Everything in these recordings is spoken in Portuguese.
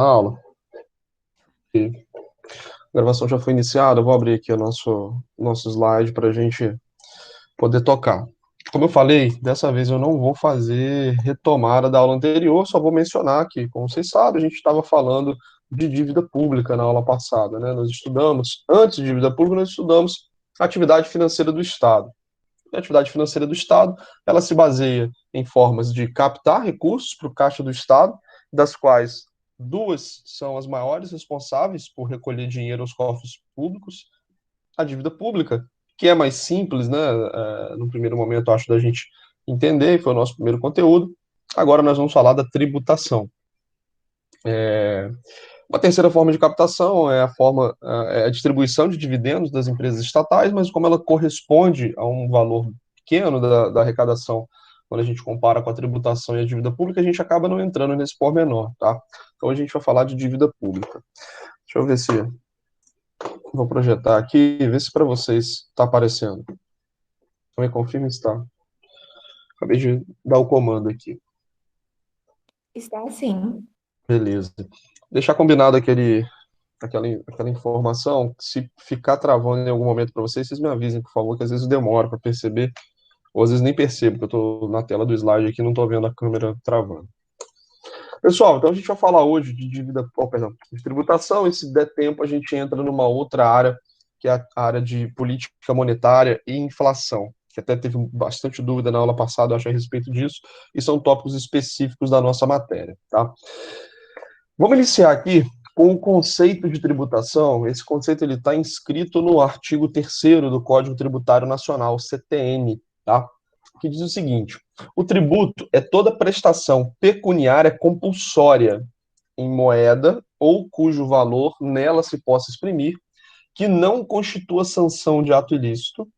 Aula. E a gravação já foi iniciada. Eu vou abrir aqui o nosso slide para a gente poder tocar. Como eu falei, dessa vez eu não vou fazer retomada da aula anterior, só vou mencionar que, como vocês sabem, a gente estava falando de dívida pública na aula passada, né? Nós estudamos, antes de dívida pública, nós estudamos atividade financeira do Estado. A atividade financeira do Estado, ela se baseia em formas de captar recursos para o caixa do Estado, das quais duas são as maiores responsáveis por recolher dinheiro aos cofres públicos, a dívida pública, que é mais simples, né? No primeiro momento, acho da gente entender, foi o nosso primeiro conteúdo. Agora nós vamos falar da tributação. Uma terceira forma de captação é a distribuição de dividendos das empresas estatais, mas como ela corresponde a um valor pequeno da arrecadação, quando a gente compara com a tributação e a dívida pública, a gente acaba não entrando nesse pormenor, tá? Então a gente vai falar de dívida pública. Deixa eu ver se vou projetar aqui, ver se para vocês está aparecendo. Me confirme se está. Acabei de dar o comando aqui. Está sim. Beleza. Deixar combinado aquela informação. Se ficar travando em algum momento para vocês, vocês me avisem, por favor, que às vezes demora para perceber, ou às vezes nem percebo, que eu estou na tela do slide aqui e não estou vendo a câmera travando. Pessoal, então a gente vai falar hoje de de tributação, e se der tempo a gente entra numa outra área, que é a área de política monetária e inflação, que até teve bastante dúvida na aula passada, eu acho, a respeito disso, e são tópicos específicos da nossa matéria, tá? Vamos iniciar aqui com o conceito de tributação. Esse conceito ele está inscrito no artigo 3º do Código Tributário Nacional, CTN, tá? Que diz o seguinte: o tributo é toda prestação pecuniária compulsória em moeda ou cujo valor nela se possa exprimir, que não constitua sanção de ato ilícito,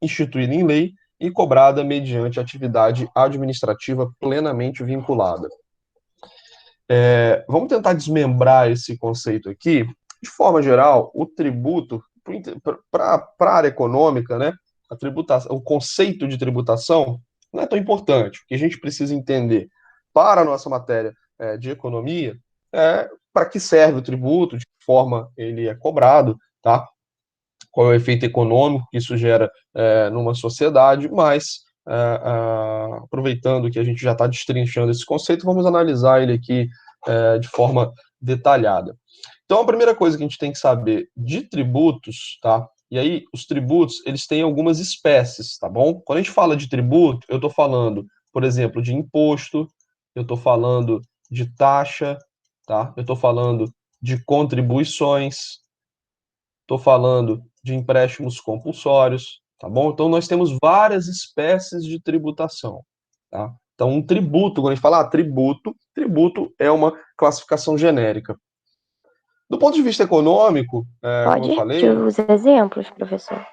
instituída em lei e cobrada mediante atividade administrativa plenamente vinculada. Vamos tentar desmembrar esse conceito aqui. De forma geral, o tributo, para a área econômica, né, a tributação, o conceito de tributação não é tão importante. O que a gente precisa entender para a nossa matéria de economia é para que serve o tributo, de que forma ele é cobrado, tá? Qual é o efeito econômico que isso gera numa sociedade, mas aproveitando que a gente já está destrinchando esse conceito, vamos analisar ele aqui de forma detalhada. Então, a primeira coisa que a gente tem que saber de tributos, tá? E aí, os tributos, eles têm algumas espécies, tá bom? Quando a gente fala de tributo, eu estou falando, por exemplo, de imposto, eu estou falando de taxa, tá? Eu estou falando de contribuições, estou falando de empréstimos compulsórios, tá bom? Então, nós temos várias espécies de tributação, tá? Então, um tributo, quando a gente fala tributo é uma classificação genérica. Do ponto de vista econômico, como Pode eu repetir falei, os exemplos, professor?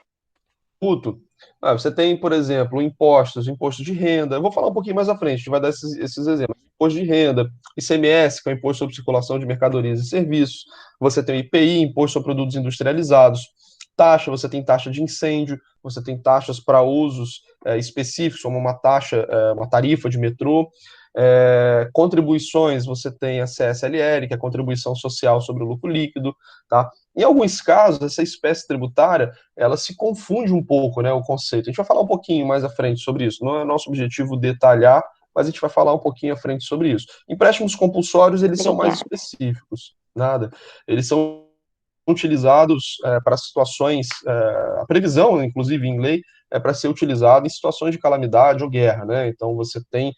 tributo, você tem, por exemplo, imposto de renda. Eu vou falar um pouquinho mais à frente, a gente vai dar esses exemplos. Imposto de renda, ICMS, que é o Imposto sobre Circulação de Mercadorias e Serviços. Você tem o IPI, Imposto sobre Produtos Industrializados. Taxa, você tem taxa de incêndio, você tem taxas para usos específicos, como uma taxa, uma tarifa de metrô. Contribuições, você tem a CSLL, que é a Contribuição Social sobre o Lucro Líquido, tá? Em alguns casos, essa espécie tributária, ela se confunde um pouco, né, o conceito. A gente vai falar um pouquinho mais à frente sobre isso. Não é nosso objetivo detalhar, mas a gente vai falar um pouquinho à frente sobre isso. Empréstimos compulsórios, eles são mais Obrigada. específicos, nada. Eles são utilizados para situações, a previsão, inclusive em lei, é para ser utilizado em situações de calamidade ou guerra, né? Então você tem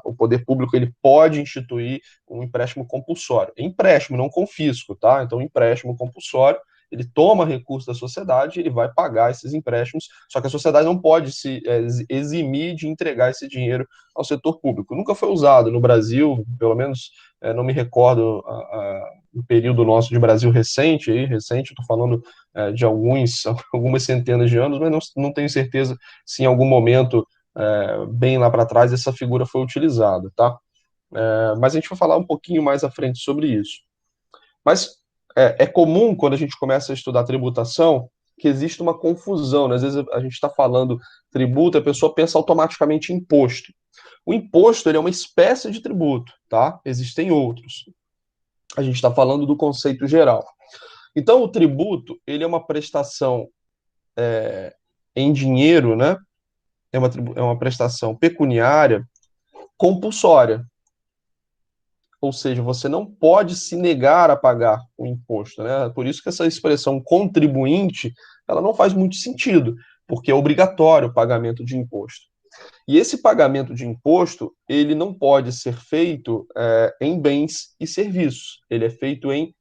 o poder público ele pode instituir um empréstimo compulsório, empréstimo, não confisco, tá? Então empréstimo compulsório ele toma recursos da sociedade, ele vai pagar esses empréstimos, só que a sociedade não pode se eximir de entregar esse dinheiro ao setor público. Nunca foi usado no Brasil, pelo menos não me recordo no período nosso de Brasil recente, estou falando de algumas centenas de anos, mas não tenho certeza se em algum momento, bem lá para trás, essa figura foi utilizada, tá? Mas a gente vai falar um pouquinho mais à frente sobre isso. Mas é comum, quando a gente começa a estudar tributação, que existe uma confusão, né? Às vezes a gente está falando tributo, a pessoa pensa automaticamente em imposto. O imposto ele é uma espécie de tributo, tá? Existem outros. A gente está falando do conceito geral. Então, o tributo, ele é uma prestação em dinheiro, né? É uma prestação pecuniária compulsória. Ou seja, você não pode se negar a pagar o imposto, né? Por isso que essa expressão contribuinte, ela não faz muito sentido, porque é obrigatório o pagamento de imposto. E esse pagamento de imposto, ele não pode ser feito em bens e serviços, ele é feito em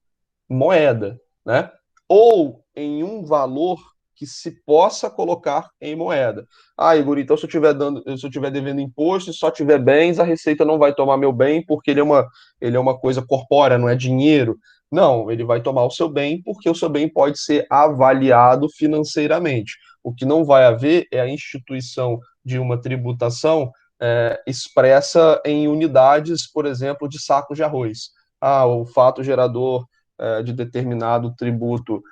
moeda, né? Ou em um valor que se possa colocar em moeda. Ah, Igor, então se eu tiver devendo imposto e só tiver bens, a Receita não vai tomar meu bem porque ele é uma coisa corpórea, não é dinheiro. Não, ele vai tomar o seu bem porque o seu bem pode ser avaliado financeiramente. O que não vai haver é a instituição de uma tributação expressa em unidades, por exemplo, de sacos de arroz. Ah, o fato gerador de determinado tributo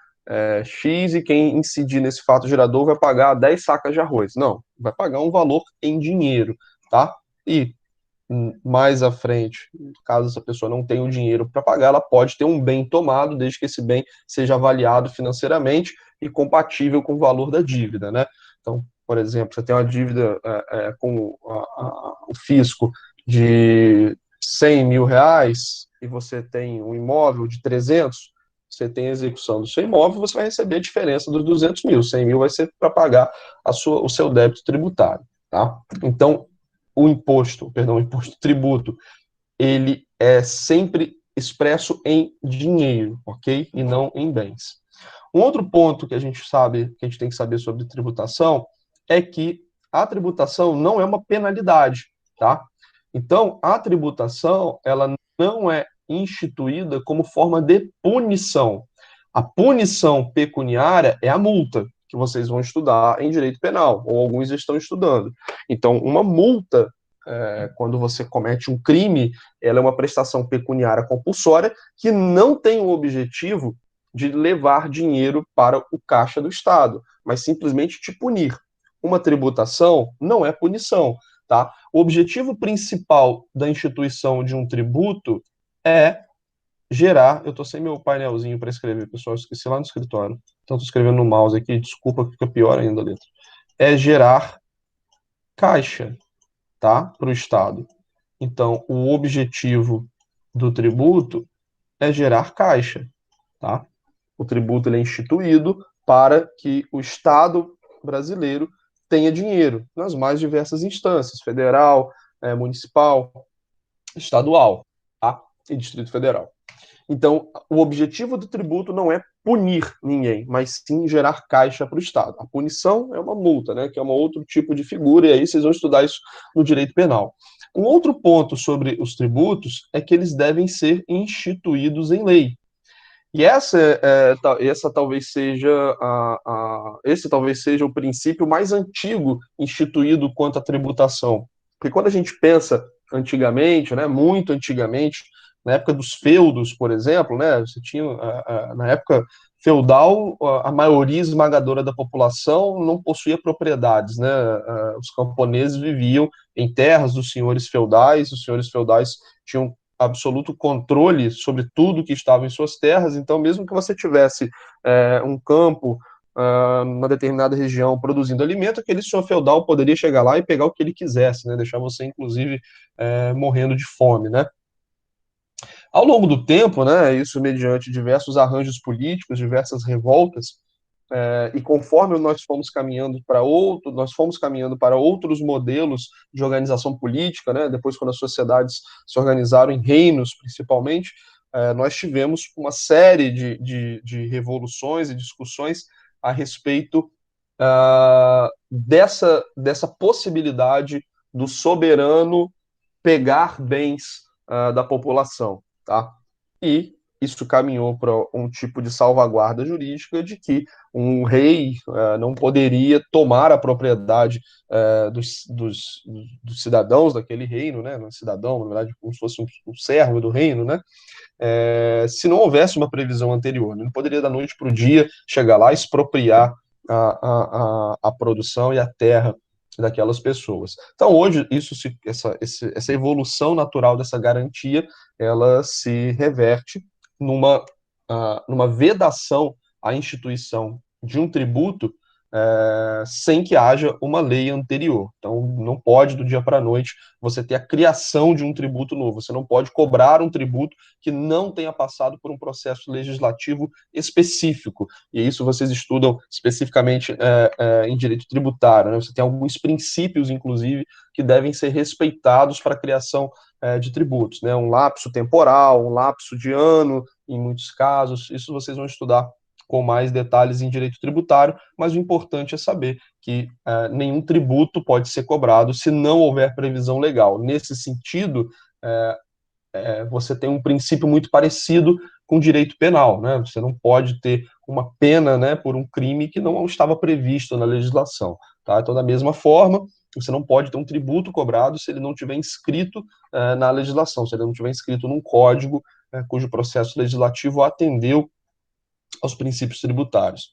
X e quem incidir nesse fato gerador vai pagar 10 sacas de arroz. Não, vai pagar um valor em dinheiro, tá? E mais à frente, caso essa pessoa não tenha o dinheiro para pagar, ela pode ter um bem tomado, desde que esse bem seja avaliado financeiramente e compatível com o valor da dívida, né? Então, por exemplo, você tem uma dívida com o fisco de 100 mil reais e você tem um imóvel de 300, você tem a execução do seu imóvel, você vai receber a diferença dos 200 mil. 100 mil vai ser para pagar o seu débito tributário, tá? Então, o imposto tributo, ele é sempre expresso em dinheiro, ok? E não em bens. Um outro ponto que a gente sabe, que a gente tem que saber sobre tributação, é que a tributação não é uma penalidade, tá? Então, a tributação, ela não é instituída como forma de punição. A punição pecuniária é a multa, que vocês vão estudar em direito penal, ou alguns estão estudando. Então, uma multa, quando você comete um crime, ela é uma prestação pecuniária compulsória que não tem o objetivo de levar dinheiro para o caixa do Estado, mas simplesmente te punir. Uma tributação não é punição, tá? O objetivo principal da instituição de um tributo é gerar. Eu tô sem meu painelzinho para escrever, pessoal, eu esqueci lá no escritório. Então tô escrevendo no mouse aqui, desculpa, fica pior ainda a letra. É gerar caixa, tá? Para o Estado. Então, o objetivo do tributo é gerar caixa, tá? O tributo ele é instituído para que o Estado brasileiro tenha dinheiro nas mais diversas instâncias, federal, municipal, estadual, tá? E Distrito Federal. Então, o objetivo do tributo não é punir ninguém, mas sim gerar caixa para o Estado. A punição é uma multa, né, que é um outro tipo de figura, e aí vocês vão estudar isso no direito penal. Um outro ponto sobre os tributos é que eles devem ser instituídos em lei. E essa talvez seja esse talvez seja o princípio mais antigo instituído quanto à tributação. Porque quando a gente pensa antigamente, né, muito antigamente, na época dos feudos, por exemplo, né, você tinha na época feudal, a maioria esmagadora da população não possuía propriedades, né? Os camponeses viviam em terras dos senhores feudais, os senhores feudais tinham absoluto controle sobre tudo que estava em suas terras, então mesmo que você tivesse um campo numa determinada região produzindo alimento, aquele senhor feudal poderia chegar lá e pegar o que ele quisesse, né, deixar você inclusive morrendo de fome, né. Ao longo do tempo, né, isso mediante diversos arranjos políticos, diversas revoltas, e conforme nós fomos caminhando para outros modelos de organização política, né? Depois, quando as sociedades se organizaram em reinos, principalmente, nós tivemos uma série de revoluções e discussões a respeito dessa possibilidade do soberano pegar bens da população, tá? E isso caminhou para um tipo de salvaguarda jurídica de que um rei não poderia tomar a propriedade dos cidadãos daquele reino, né? Um cidadão, na verdade, como se fosse um servo do reino, né? Se não houvesse uma previsão anterior. Ele não poderia, da noite para o dia, chegar lá e expropriar a produção e a terra daquelas pessoas. Então, hoje, essa evolução natural dessa garantia, ela se reverte numa, numa vedação à instituição de um tributo sem que haja uma lei anterior. Então, não pode, do dia para a noite, você ter a criação de um tributo novo. Você não pode cobrar um tributo que não tenha passado por um processo legislativo específico. E isso vocês estudam especificamente em direito tributário. Né? Você tem alguns princípios, inclusive, que devem ser respeitados para a criação de tributos. Né? Um lapso temporal, um lapso de ano, em muitos casos. Isso vocês vão estudar com mais detalhes em direito tributário, mas o importante é saber que nenhum tributo pode ser cobrado se não houver previsão legal. Nesse sentido, você tem um princípio muito parecido com o direito penal, né? Você não pode ter uma pena, né, por um crime que não estava previsto na legislação, tá? Então, da mesma forma, você não pode ter um tributo cobrado se ele não tiver inscrito na legislação, se ele não tiver inscrito num código cujo processo legislativo atendeu aos princípios tributários.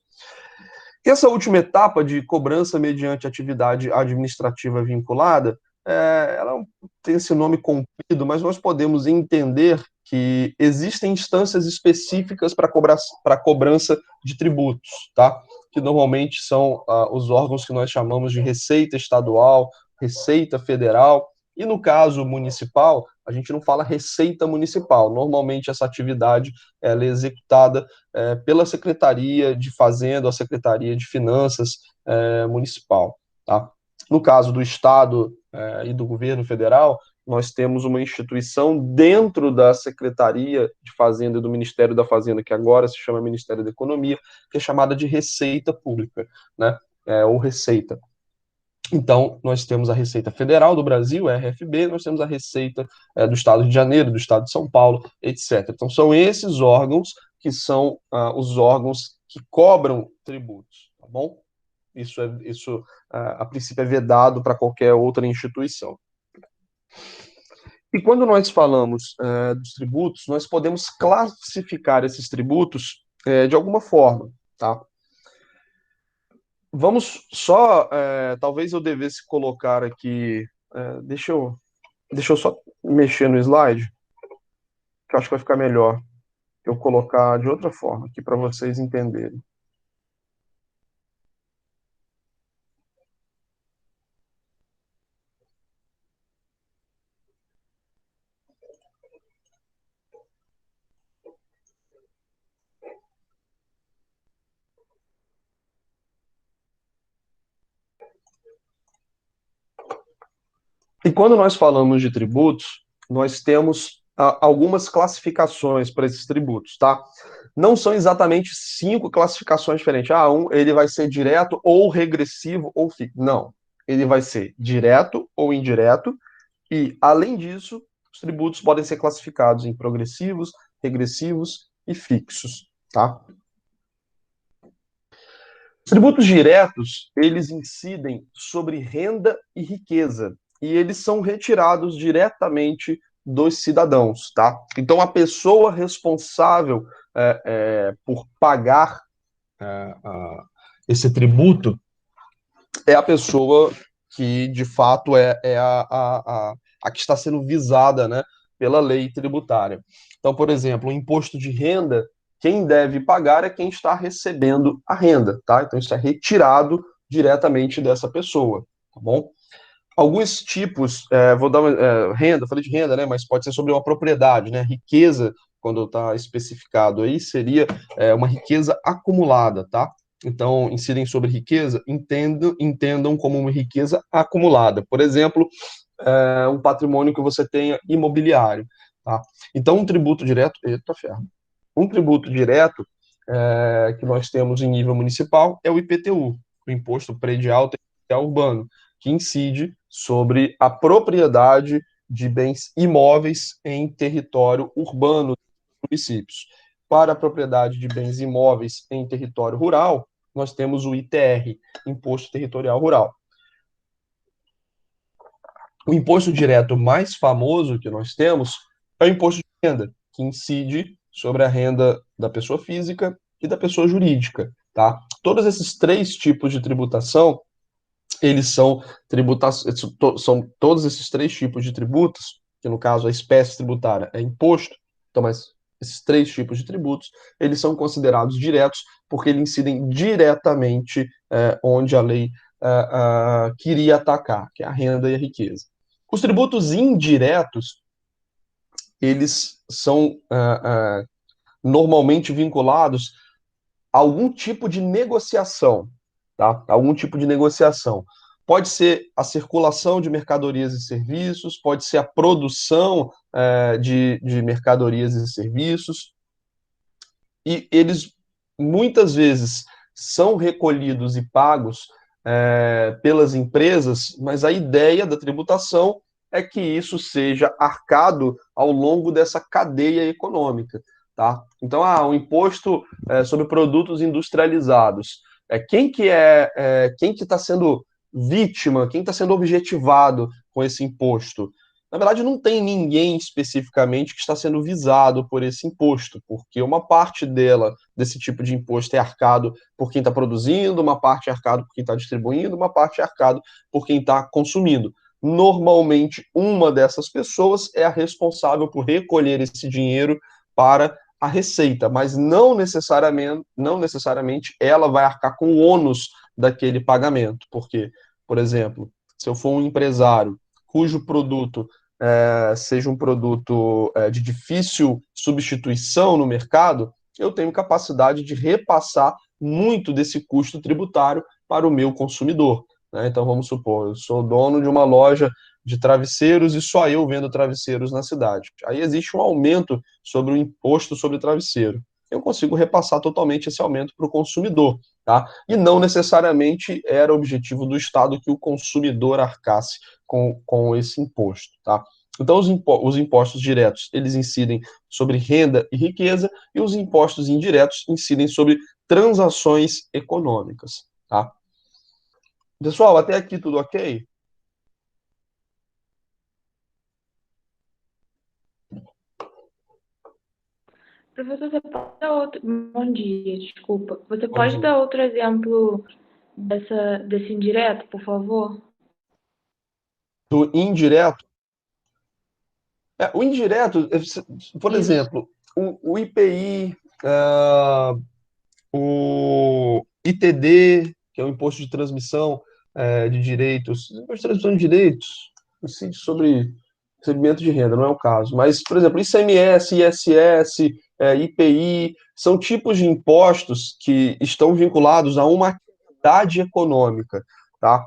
E essa última etapa de cobrança mediante atividade administrativa vinculada, ela tem esse nome comprido, mas nós podemos entender que existem instâncias específicas para cobrança de tributos, tá? Que normalmente são os órgãos que nós chamamos de Receita Estadual, Receita Federal, e no caso municipal, a gente não fala Receita Municipal. Normalmente essa atividade ela é executada pela Secretaria de Fazenda, a Secretaria de Finanças Municipal. Tá? No caso do Estado e do governo federal, nós temos uma instituição dentro da Secretaria de Fazenda e do Ministério da Fazenda, que agora se chama Ministério da Economia, que é chamada de Receita Pública, né? Ou Receita. Então, nós temos a Receita Federal do Brasil, a RFB, nós temos a Receita do Estado de Janeiro, do Estado de São Paulo, etc. Então, são esses órgãos que são os órgãos que cobram tributos, tá bom? Isso a princípio, é vedado para qualquer outra instituição. E quando nós falamos dos tributos, nós podemos classificar esses tributos de alguma forma, tá? Vamos só, talvez eu devesse colocar aqui, deixa eu só mexer no slide, que eu acho que vai ficar melhor eu colocar de outra forma aqui para vocês entenderem. E quando nós falamos de tributos, nós temos algumas classificações para esses tributos, tá? Não são exatamente 5 classificações diferentes. Ele vai ser direto ou regressivo ou fixo. Não. Ele vai ser direto ou indireto e, além disso, os tributos podem ser classificados em progressivos, regressivos e fixos, tá? Os tributos diretos, eles incidem sobre renda e riqueza, e eles são retirados diretamente dos cidadãos, tá? Então, a pessoa responsável por pagar esse tributo é a pessoa que, de fato, é a que está sendo visada, né, pela lei tributária. Então, por exemplo, o imposto de renda, quem deve pagar é quem está recebendo a renda, tá? Então, isso é retirado diretamente dessa pessoa, tá bom? Alguns tipos, vou dar renda, falei de renda, né, mas pode ser sobre uma propriedade, né? Riqueza, quando está especificado aí, seria uma riqueza acumulada, tá? Então, incidem sobre riqueza, entendam como uma riqueza acumulada. Por exemplo, um patrimônio que você tenha imobiliário, tá? Então, um tributo direto, eita ferro, um tributo direto que nós temos em nível municipal é o IPTU, o Imposto Predial Territorial Urbano, que incide sobre a propriedade de bens imóveis em território urbano dos municípios. Para a propriedade de bens imóveis em território rural, nós temos o ITR, Imposto Territorial Rural. O imposto direto mais famoso que nós temos é o imposto de renda, que incide sobre a renda da pessoa física e da pessoa jurídica, tá? Todos esses 3 tipos de tributação, eles são são todos esses três tipos de tributos, que no caso a espécie tributária é imposto, então, mas esses três tipos de tributos, eles são considerados diretos porque eles incidem diretamente onde a lei queria atacar, que é a renda e a riqueza. Os tributos indiretos, eles são normalmente vinculados a algum tipo de negociação, tá? Algum tipo de negociação. Pode ser a circulação de mercadorias e serviços, pode ser a produção de mercadorias e serviços, e eles muitas vezes são recolhidos e pagos pelas empresas, mas a ideia da tributação é que isso seja arcado ao longo dessa cadeia econômica, tá? Então, o imposto sobre produtos industrializados. Quem que está sendo vítima, quem está sendo objetivado com esse imposto? Na verdade, não tem ninguém especificamente que está sendo visado por esse imposto, porque uma parte desse tipo de imposto é arcado por quem está produzindo, uma parte é arcado por quem está distribuindo, uma parte é arcado por quem está consumindo. Normalmente, uma dessas pessoas é a responsável por recolher esse dinheiro para a Receita, mas não necessariamente ela vai arcar com o ônus daquele pagamento, porque, por exemplo, se eu for um empresário cujo produto seja um produto de difícil substituição no mercado, eu tenho capacidade de repassar muito desse custo tributário para o meu consumidor, né? Então, vamos supor, eu sou dono de uma loja de travesseiros e só eu vendo travesseiros na cidade. Aí existe um aumento sobre o imposto sobre travesseiro. Eu consigo repassar totalmente esse aumento para o consumidor, tá? E não necessariamente era objetivo do Estado que o consumidor arcasse com esse imposto, tá? Então, os impostos diretos, eles incidem sobre renda e riqueza, e os impostos indiretos incidem sobre transações econômicas, tá? Pessoal, até aqui tudo ok? Professor, você pode dar outro. Bom dia, desculpa. Você Bom pode dia. dar outro exemplo desse indireto, por favor? Do indireto, o indireto, por Isso. exemplo, o IPI, o ITD, que é o Imposto de Transmissão de Direitos, Imposto de Transmissão de Direitos, incide sobre recebimento de renda, não é o caso. Mas, por exemplo, ICMS, ISS, IPI, são tipos de impostos que estão vinculados a uma atividade econômica, tá?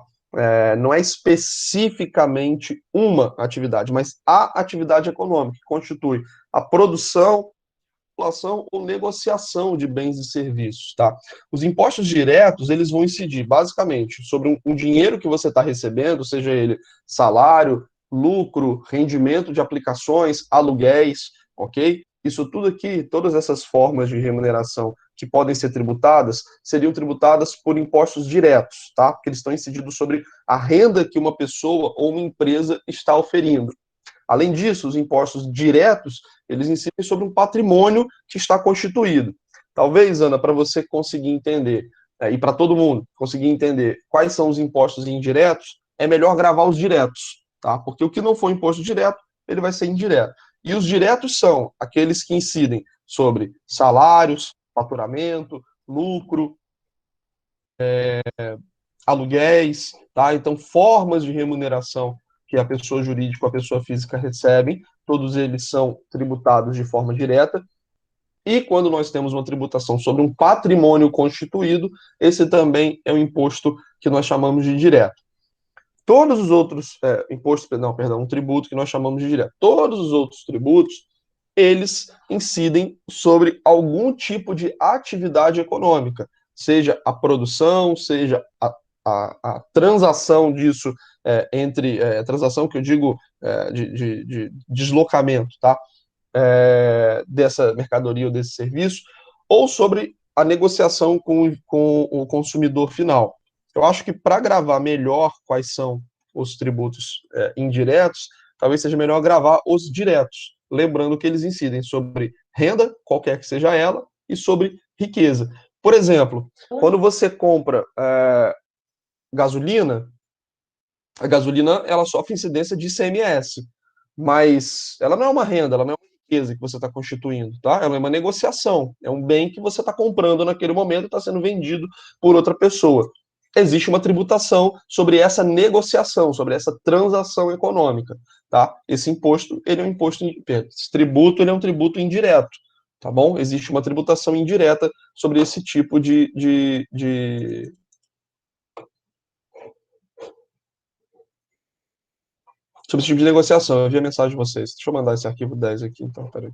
Não é especificamente uma atividade, mas a atividade econômica, que constitui a produção, ou negociação de bens e serviços, tá? Os impostos diretos, eles vão incidir basicamente sobre um dinheiro que você está recebendo, seja ele salário, lucro, rendimento de aplicações, aluguéis, ok? Isso tudo aqui, todas essas formas de remuneração que podem ser tributadas, seriam tributadas por impostos diretos, tá? Porque eles estão incidindo sobre a renda que uma pessoa ou uma empresa está oferindo. Além disso, os impostos diretos, eles incidem sobre um patrimônio que está constituído. Talvez, Ana, para você conseguir entender, e para todo mundo conseguir entender quais são os impostos indiretos, é melhor gravar os diretos, tá? Porque o que não for imposto direto, ele vai ser indireto. E os diretos são aqueles que incidem sobre salários, faturamento, lucro, aluguéis, tá? Então, formas de remuneração que a pessoa jurídica ou a pessoa física recebem, todos eles são tributados de forma direta. E quando nós temos uma tributação sobre um patrimônio constituído, esse também é um imposto que nós chamamos de direto. Todos os outros impostos, não, perdão, um tributo que nós chamamos de direto. Todos os outros tributos, eles incidem sobre algum tipo de atividade econômica, seja a produção, seja a transação disso entre a transação que eu digo de deslocamento, tá? Dessa mercadoria ou desse serviço, ou sobre a negociação com o consumidor final. Eu acho que para gravar melhor quais são os tributos indiretos, talvez seja melhor gravar os diretos, lembrando que eles incidem sobre renda, qualquer que seja ela, e sobre riqueza. Por exemplo, quando você compra gasolina, A gasolina, ela sofre incidência de ICMS, mas ela não é uma renda, ela não é uma riqueza que você está constituindo, tá? Ela é uma negociação, é um bem que você está comprando naquele momento e está sendo vendido por outra pessoa. Existe uma tributação sobre essa negociação, sobre essa transação econômica, tá? Esse imposto, ele é um imposto, esse tributo, ele é um tributo indireto, tá bom? Existe uma tributação indireta sobre esse tipo sobre esse tipo de negociação. Eu vi a mensagem de vocês. Deixa eu mandar esse arquivo 10 aqui, então, peraí.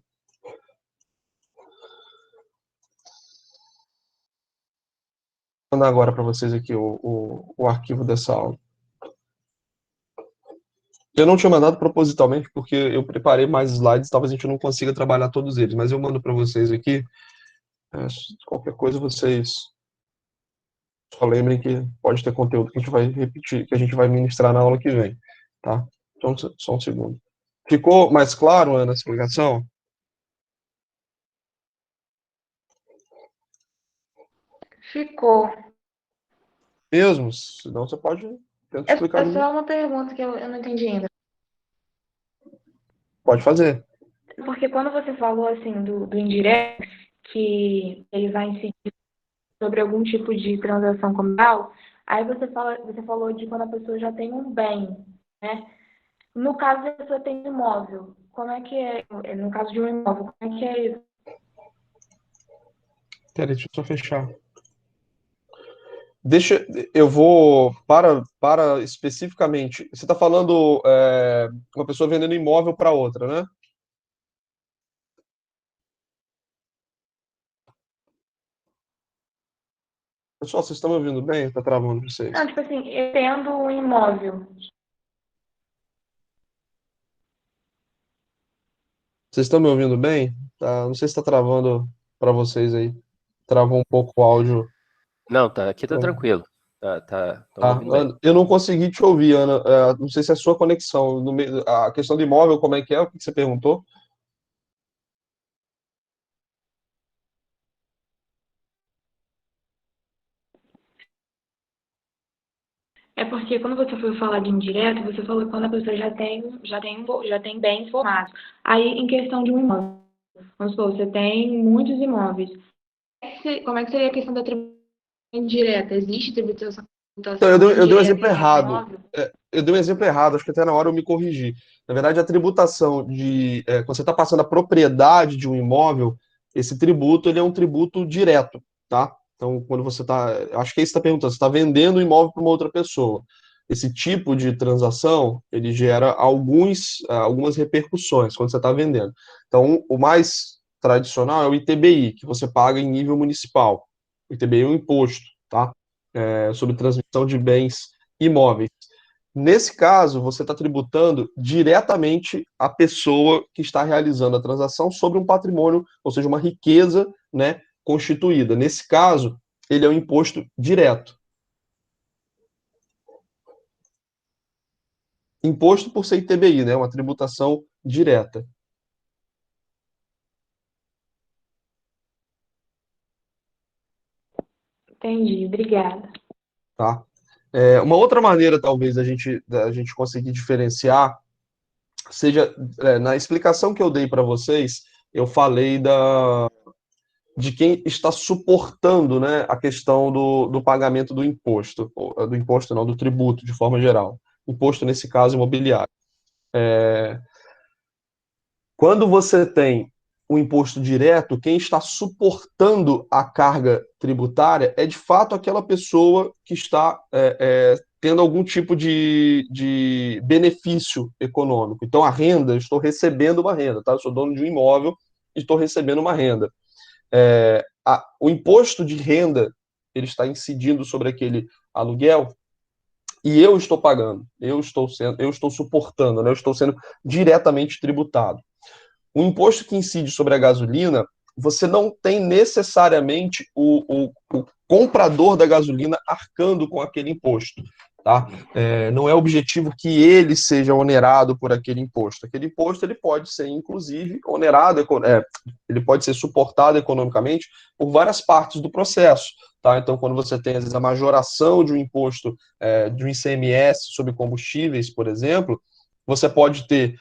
Vou mandar agora para vocês aqui o arquivo dessa aula. Eu não tinha mandado propositalmente porque eu preparei mais slides, talvez a gente não consiga trabalhar todos eles, mas eu mando para vocês aqui. Qualquer coisa vocês só lembrem que pode ter conteúdo que a gente vai repetir, que a gente vai ministrar na aula que vem, tá? Então, só um segundo. Ficou mais claro, Ana, a explicação? Ficou. Mesmo? Senão você pode tentar explicar É de novo. só uma pergunta que eu não entendi ainda. Pode fazer. Porque quando você falou assim do indireto, que ele vai incidir sobre algum tipo de transação comercial, aí você falou de quando a pessoa já tem um bem, né? No caso, a pessoa tem um imóvel. Como é que é? No caso de um imóvel, como é que é isso? Peraí, deixa eu só fechar. Deixa, eu vou para especificamente. Você está falando uma pessoa vendendo imóvel para outra, né? Pessoal, vocês estão me ouvindo bem? Está travando Não, vocês? tipo assim, eu tendo um imóvel. Vocês estão me ouvindo bem? Tá, não sei se está travando para vocês aí. Travou um pouco o áudio. Não, tá, aqui tá tranquilo. Tô Tá, ouvindo bem. eu não consegui te ouvir, Ana. Não sei se é a sua conexão. A questão do imóvel, como é que é? O que você perguntou? É porque quando você foi falar de indireto, você falou que quando a pessoa já tem bens formados. Aí, em questão de um imóvel, vamos supor, você tem muitos imóveis. Como é que seria a questão da tributação indireta? Existe Então, tributação eu dei um indireta exemplo em um errado. imóvel? Eu dei um exemplo errado, acho que até na hora eu me corrigi. Na verdade, a tributação quando você está passando a propriedade de um imóvel, esse tributo ele é um tributo direto, tá? Então, quando você está. Acho que é isso que você está perguntando, você está vendendo o imóvel para uma outra pessoa. Esse tipo de transação, ele gera algumas repercussões quando você está vendendo. Então, o mais tradicional é o ITBI, que você paga em nível municipal. O ITBI é um imposto, tá? Sobre transmissão de bens imóveis. Nesse caso, você está tributando diretamente a pessoa que está realizando a transação sobre um patrimônio, ou seja, uma riqueza, né, constituída. Nesse caso, ele é um imposto direto. Imposto por ser ITBI, né, uma tributação direta. Entendi, obrigada. Tá? Uma outra maneira, talvez, da gente conseguir diferenciar seja na explicação que eu dei para vocês, eu falei de quem está suportando, né, a questão do pagamento do imposto não, do tributo, de forma geral. Imposto, nesse caso, imobiliário. Quando você tem o imposto direto, quem está suportando a carga tributária é, de fato, aquela pessoa que está tendo algum tipo de benefício econômico. Então, a renda, eu estou recebendo uma renda, tá? Eu sou dono de um imóvel e estou recebendo uma renda. O imposto de renda ele está incidindo sobre aquele aluguel e eu estou pagando, eu estou suportando, né? Eu estou sendo diretamente tributado. O imposto que incide sobre a gasolina, você não tem necessariamente o comprador da gasolina arcando com aquele imposto. Tá? Não é objetivo que ele seja onerado por aquele imposto. Aquele imposto ele pode ser, inclusive, onerado, ele pode ser suportado economicamente por várias partes do processo. tá? Então, quando você tem, às vezes, a majoração de um imposto, de um ICMS sobre combustíveis, por exemplo, você pode ter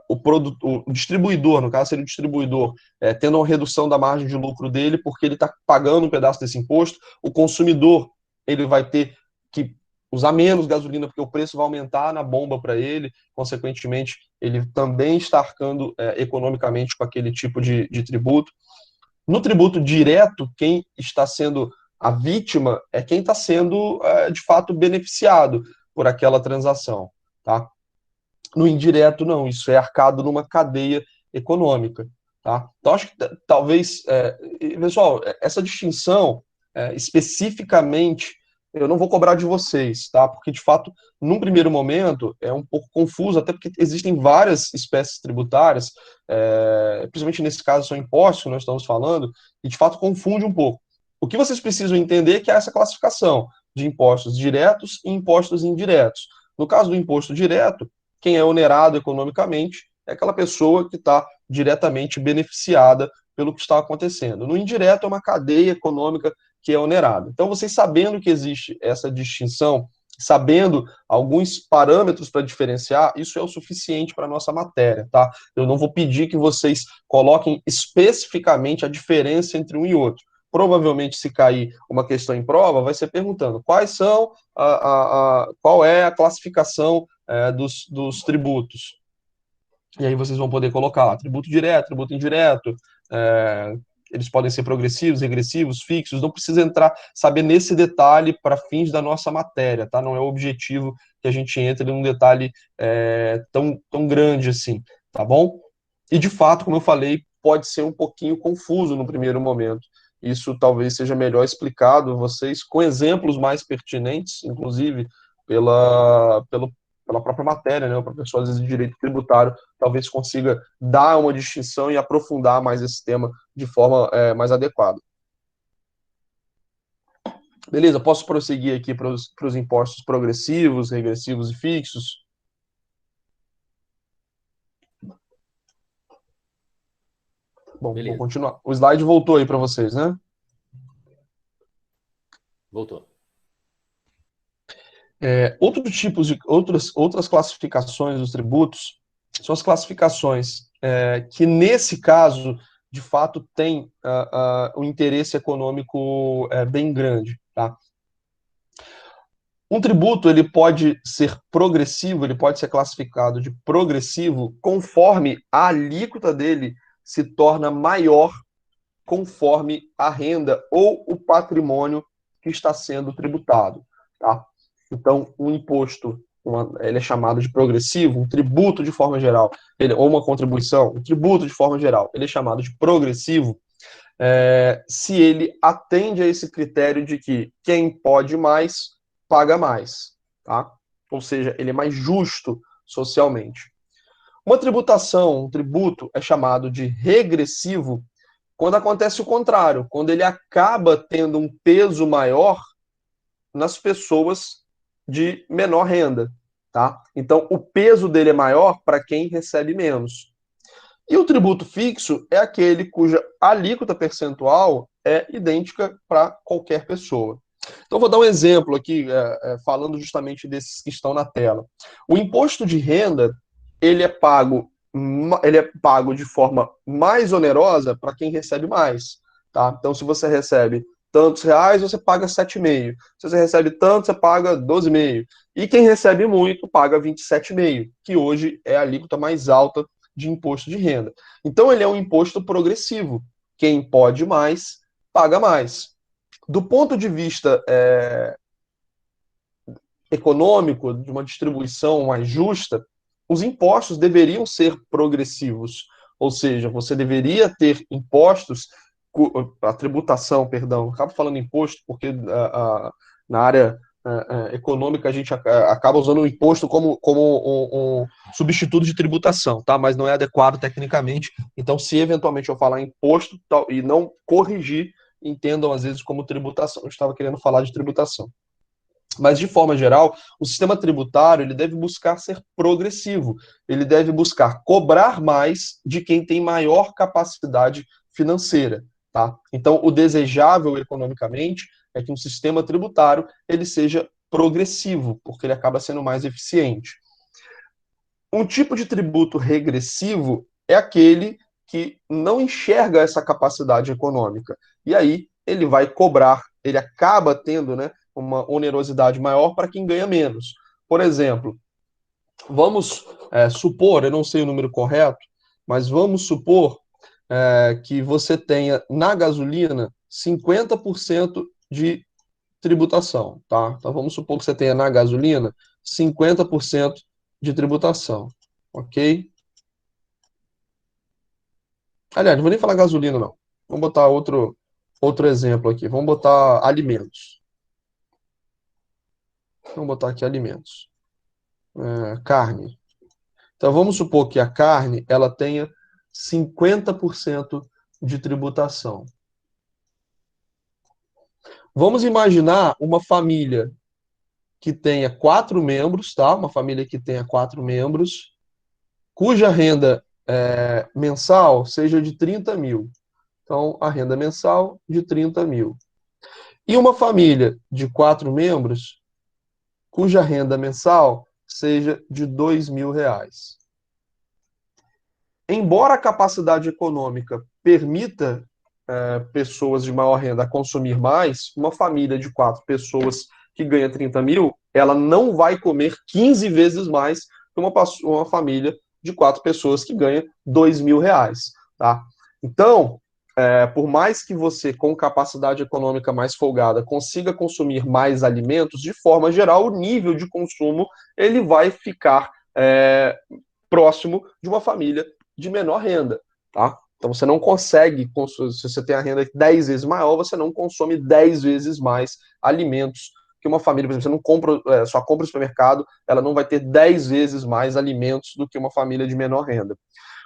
o distribuidor, no caso seria o distribuidor, tendo uma redução da margem de lucro dele, porque ele está pagando um pedaço desse imposto, o consumidor ele vai ter que usar menos gasolina, porque o preço vai aumentar na bomba para ele, consequentemente, ele também está arcando economicamente com aquele tipo de tributo. No tributo direto, quem está sendo a vítima é quem está sendo, de fato, beneficiado por aquela transação, tá? No indireto, não, isso é arcado numa cadeia econômica, tá? Então, acho que talvez, pessoal, essa distinção, especificamente, eu não vou cobrar de vocês, tá? Porque, de fato, num primeiro momento, é um pouco confuso, até porque existem várias espécies tributárias, principalmente nesse caso são impostos que nós estamos falando, e, de fato, confunde um pouco. O que vocês precisam entender é que há essa classificação de impostos diretos e impostos indiretos. No caso do imposto direto, quem é onerado economicamente é aquela pessoa que está diretamente beneficiada pelo que está acontecendo. No indireto é uma cadeia econômica que é onerada. Então, vocês sabendo que existe essa distinção, sabendo alguns parâmetros para diferenciar, isso é o suficiente para a nossa matéria, tá? Eu não vou pedir que vocês coloquem especificamente a diferença entre um e outro. Provavelmente, se cair uma questão em prova, vai ser perguntando qual é a classificação dos tributos. E aí vocês vão poder colocar lá, tributo direto, tributo indireto, eles podem ser progressivos, regressivos, fixos, não precisa saber nesse detalhe para fins da nossa matéria, tá? Não é o objetivo que a gente entre num detalhe tão grande assim, tá bom? E de fato, como eu falei, pode ser um pouquinho confuso no primeiro momento. Isso talvez seja melhor explicado a vocês com exemplos mais pertinentes, inclusive pela própria matéria, né? O professor, às vezes, de direito tributário, talvez consiga dar uma distinção e aprofundar mais esse tema de forma mais adequada. Beleza, posso prosseguir aqui para os impostos progressivos, regressivos e fixos? Bom, Beleza. vou continuar. O slide voltou aí para vocês, né? Voltou. Outras classificações dos tributos são as classificações que, nesse caso, de fato, tem um interesse econômico bem grande, tá? Um tributo ele pode ser progressivo, ele pode ser classificado de progressivo conforme a alíquota dele se torna maior conforme a renda ou o patrimônio que está sendo tributado, tá? Então, um imposto, ele é chamado de progressivo, um tributo de forma geral, ou uma contribuição, um tributo de forma geral, ele é chamado de progressivo se ele atende a esse critério de que quem pode mais, paga mais, tá? Ou seja, ele é mais justo socialmente. Uma tributação, um tributo, é chamado de regressivo quando acontece o contrário, quando ele acaba tendo um peso maior nas pessoas de menor renda, tá? Então, o peso dele é maior para quem recebe menos. E o tributo fixo é aquele cuja alíquota percentual é idêntica para qualquer pessoa. Então, vou dar um exemplo aqui, falando justamente desses que estão na tela. O imposto de renda, ele é pago de forma mais onerosa para quem recebe mais, tá? Então, se você recebe tantos reais, você paga 7,5. Se você recebe tanto, você paga 12,5. E quem recebe muito, paga 27,5, que hoje é a alíquota mais alta de imposto de renda. Então, ele é um imposto progressivo. Quem pode mais, paga mais. Do ponto de vista econômico, de uma distribuição mais justa, os impostos deveriam ser progressivos. Ou seja, você deveria ter impostos, a tributação, perdão, acabo falando imposto porque na área econômica a gente acaba usando o imposto como um substituto de tributação, tá? Mas não é adequado tecnicamente. Então, se eventualmente eu falar imposto e não corrigir, entendam às vezes como tributação. Eu estava querendo falar de tributação. Mas, de forma geral, o sistema tributário ele deve buscar ser progressivo. Ele deve buscar cobrar mais de quem tem maior capacidade financeira. tá? Então, o desejável economicamente é que um sistema tributário ele seja progressivo, porque ele acaba sendo mais eficiente. Um tipo de tributo regressivo é aquele que não enxerga essa capacidade econômica. E aí ele vai cobrar, ele acaba tendo, né, uma onerosidade maior para quem ganha menos. Por exemplo, vamos supor, eu não sei o número correto, mas vamos supor que você tenha na gasolina 50% de tributação, tá? Então vamos supor que você tenha na gasolina 50% de tributação, ok? Aliás, não vou nem falar gasolina, não. Vamos botar outro exemplo aqui. Vamos botar alimentos. Vamos botar aqui alimentos. Carne. Então vamos supor que a carne ela tenha 50% de tributação. Vamos imaginar uma família que tenha 4 membros, tá? Uma família que tenha 4 membros, cuja renda mensal seja de 30 mil. Então, a renda mensal de 30 mil. E uma família de 4 membros, cuja renda mensal seja de R$ 2.000. Embora a capacidade econômica permita pessoas de maior renda consumir mais, uma família de 4 pessoas que ganha 30 mil, ela não vai comer 15 vezes mais que uma família de 4 pessoas que ganha R$ 2.000. Tá? Então, por mais que você, com capacidade econômica mais folgada, consiga consumir mais alimentos, de forma geral, o nível de consumo ele vai ficar próximo de uma família de menor renda. Tá? Então você não consegue, se você tem a renda 10 vezes maior, você não consome 10 vezes mais alimentos que uma família, por exemplo, você não compra, só compra no supermercado, ela não vai ter 10 vezes mais alimentos do que uma família de menor renda.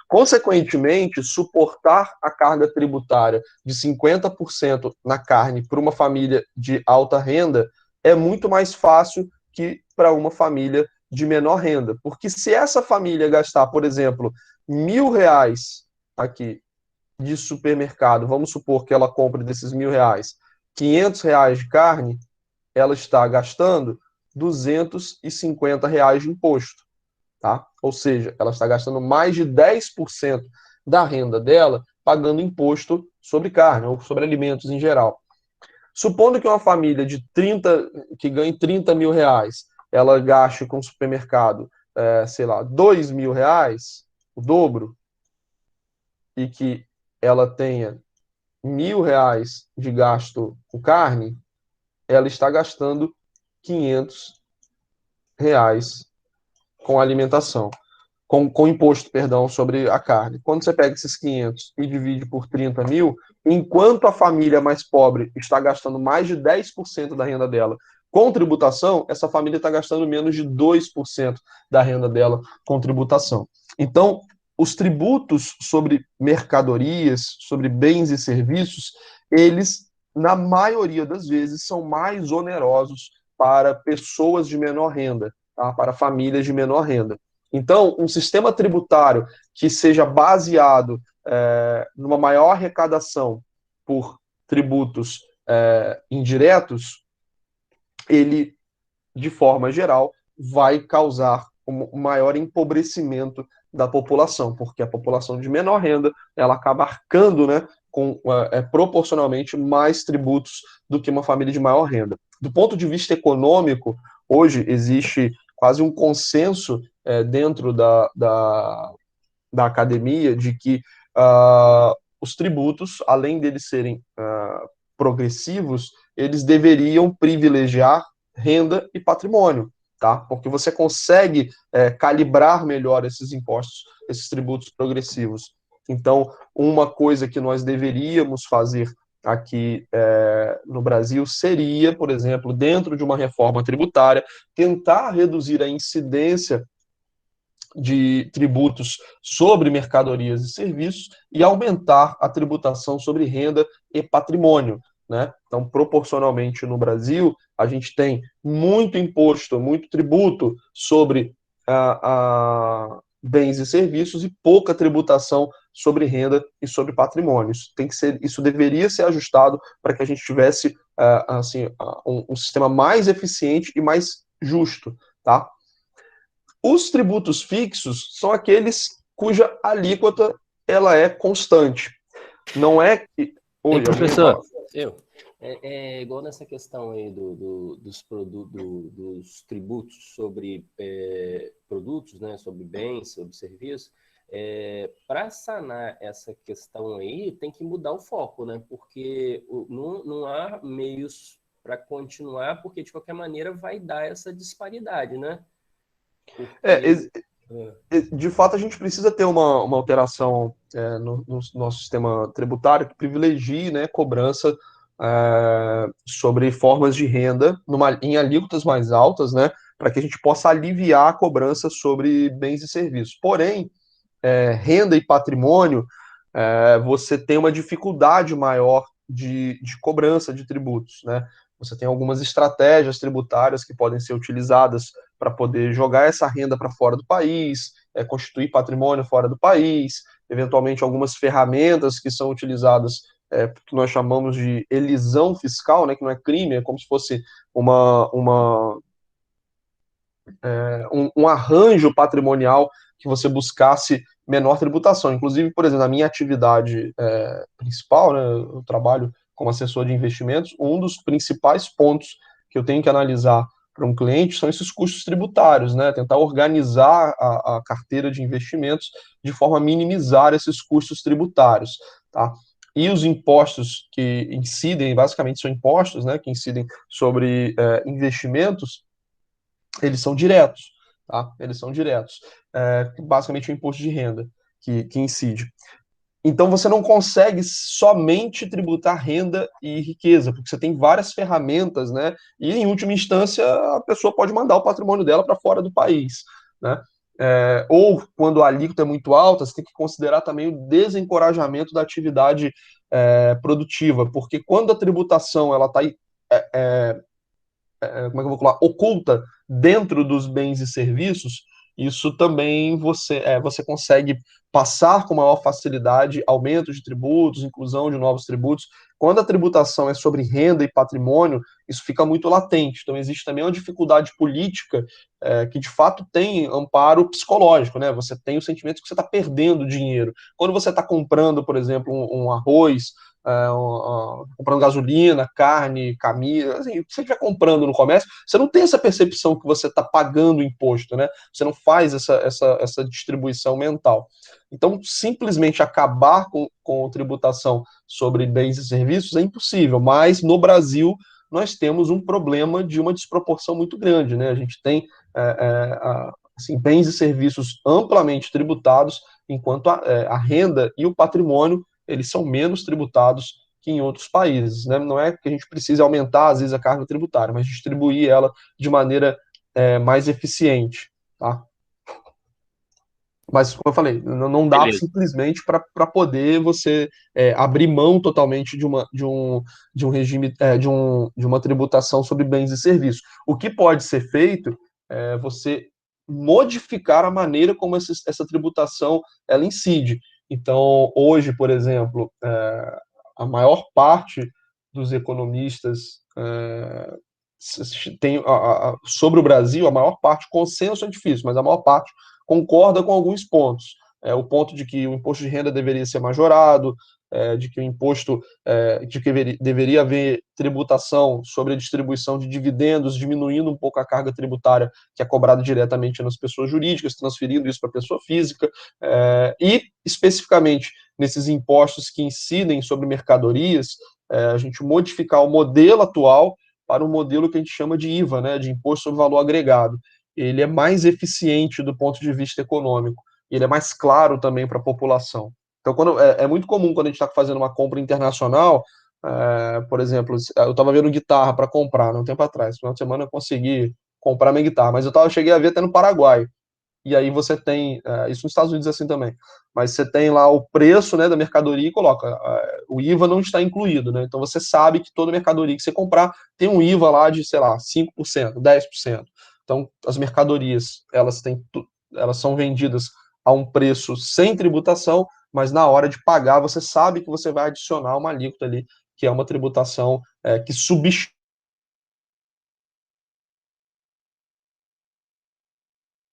Consequentemente, suportar a carga tributária de 50% na carne para uma família de alta renda é muito mais fácil que para uma família de menor renda. Porque se essa família gastar, por exemplo, R$ 1.000 aqui de supermercado, vamos supor que ela compre desses R$ 1.000, R$ 500 de carne, ela está gastando R$ 250 de imposto. Tá? Ou seja, ela está gastando mais de 10% da renda dela pagando imposto sobre carne ou sobre alimentos em geral. Supondo que uma família de 30, que ganhe R$ 30.000, ela gaste com o supermercado, sei lá, R$ 2.000, o dobro, e que ela tenha R$ 1.000 de gasto com carne, ela está gastando R$ 500 com alimentação. Com imposto, perdão, sobre a carne. Quando você pega esses 500 e divide por 30 mil, enquanto a família mais pobre está gastando mais de 10% da renda dela com tributação, essa família está gastando menos de 2% da renda dela com tributação. Então, os tributos sobre mercadorias, sobre bens e serviços, eles, na maioria das vezes, são mais onerosos para pessoas de menor renda, tá? Para famílias de menor renda. Então, um sistema tributário que seja baseado numa maior arrecadação por tributos indiretos, ele, de forma geral, vai causar um maior empobrecimento da população, porque a população de menor renda ela acaba arcando, né, com proporcionalmente mais tributos do que uma família de maior renda. Do ponto de vista econômico, hoje existe quase um consenso dentro da academia de que os tributos, além deles serem progressivos, eles deveriam privilegiar renda e patrimônio, tá? Porque você consegue calibrar melhor esses impostos, esses tributos progressivos. Então, uma coisa que nós deveríamos fazer aqui no Brasil seria, por exemplo, dentro de uma reforma tributária, tentar reduzir a incidência de tributos sobre mercadorias e serviços e aumentar a tributação sobre renda e patrimônio. Né? Então, proporcionalmente no Brasil, a gente tem muito imposto, muito tributo sobre bens e serviços e pouca tributação sobre renda e sobre patrimônio. Isso deveria ser ajustado para que a gente tivesse assim, um sistema mais eficiente e mais justo, tá? Os tributos fixos são aqueles cuja alíquota ela é constante. Não é que... Ei, Oi, alguém professor, fala? é igual nessa questão aí dos produtos, dos tributos sobre produtos, né, sobre bens, sobre serviços. Para sanar essa questão aí, tem que mudar o foco, né? Porque não há meios para continuar, porque de qualquer maneira vai dar essa disparidade, né? Porque De fato, a gente precisa ter uma alteração no nosso sistema tributário que privilegie, né, cobrança sobre formas de renda em alíquotas mais altas, né, para que a gente possa aliviar a cobrança sobre bens e serviços. Porém, renda e patrimônio, você tem uma dificuldade maior de cobrança de tributos, né? Você tem algumas estratégias tributárias que podem ser utilizadas para poder jogar essa renda para fora do país, constituir patrimônio fora do país, eventualmente algumas ferramentas que são utilizadas, que nós chamamos de elisão fiscal, né, que não é crime, é como se fosse um arranjo patrimonial que você buscasse menor tributação. Inclusive, por exemplo, na minha atividade principal, né, eu trabalho como assessor de investimentos, um dos principais pontos que eu tenho que analisar para um cliente são esses custos tributários, né, tentar organizar a carteira de investimentos de forma a minimizar esses custos tributários, tá? E os impostos que incidem, basicamente são impostos, né, que incidem sobre investimentos, eles são diretos, tá? Eles são diretos. Basicamente o imposto de renda que incide. Então você não consegue somente tributar renda e riqueza, porque você tem várias ferramentas, né? E em última instância a pessoa pode mandar o patrimônio dela para fora do país, né? Ou quando a alíquota é muito alta, você tem que considerar também o desencorajamento da atividade produtiva, porque quando a tributação ela está como é que eu vou falar, oculta dentro dos bens e serviços, isso também você consegue passar com maior facilidade aumento de tributos, inclusão de novos tributos. Quando a tributação é sobre renda e patrimônio, isso fica muito latente. Então, existe também uma dificuldade política que, de fato, tem amparo psicológico, né? Você tem o sentimento que você está perdendo dinheiro. Quando você está comprando, por exemplo, um arroz, comprando gasolina, carne, camisa, assim, o que você estiver comprando no comércio, você não tem essa percepção que você está pagando imposto, né? Você não faz essa distribuição mental. Então, simplesmente acabar com tributação sobre bens e serviços é impossível, mas no Brasil nós temos um problema de uma desproporção muito grande, né? A gente tem assim, bens e serviços amplamente tributados, enquanto a renda e o patrimônio eles são menos tributados que em outros países, né? Não é que a gente precise aumentar, às vezes, a carga tributária, mas distribuir ela de maneira mais eficiente, tá? Mas, como eu falei, não dá beleza. simplesmente para poder você abrir mão totalmente de um regime, de uma tributação sobre bens e serviços. O que pode ser feito é você modificar a maneira como essa tributação ela incide. Então, hoje, por exemplo, a maior parte dos economistas tem sobre o Brasil, a maior parte, consenso é difícil, mas a maior parte concorda com alguns pontos. O ponto de que o imposto de renda deveria ser majorado, de que o imposto, de que deveria haver tributação sobre a distribuição de dividendos, diminuindo um pouco a carga tributária que é cobrada diretamente nas pessoas jurídicas, transferindo isso para a pessoa física, e especificamente nesses impostos que incidem sobre mercadorias, a gente modificar o modelo atual para um modelo que a gente chama de IVA, né, de Imposto sobre Valor Agregado. Ele é mais eficiente do ponto de vista econômico, ele é mais claro também para a população. Então, é muito comum quando a gente está fazendo uma compra internacional, por exemplo, eu estava vendo guitarra para comprar, um tempo atrás, no final de semana eu consegui comprar minha guitarra, mas cheguei a ver até no Paraguai. E aí você tem, isso nos Estados Unidos é assim também, mas você tem lá o preço, né, da mercadoria e coloca, o IVA não está incluído, né, então você sabe que toda mercadoria que você comprar tem um IVA lá de, sei lá, 5%, 10%. Então, as mercadorias, elas são vendidas a um preço sem tributação, mas na hora de pagar você sabe que você vai adicionar uma alíquota ali, que é uma tributação que substitui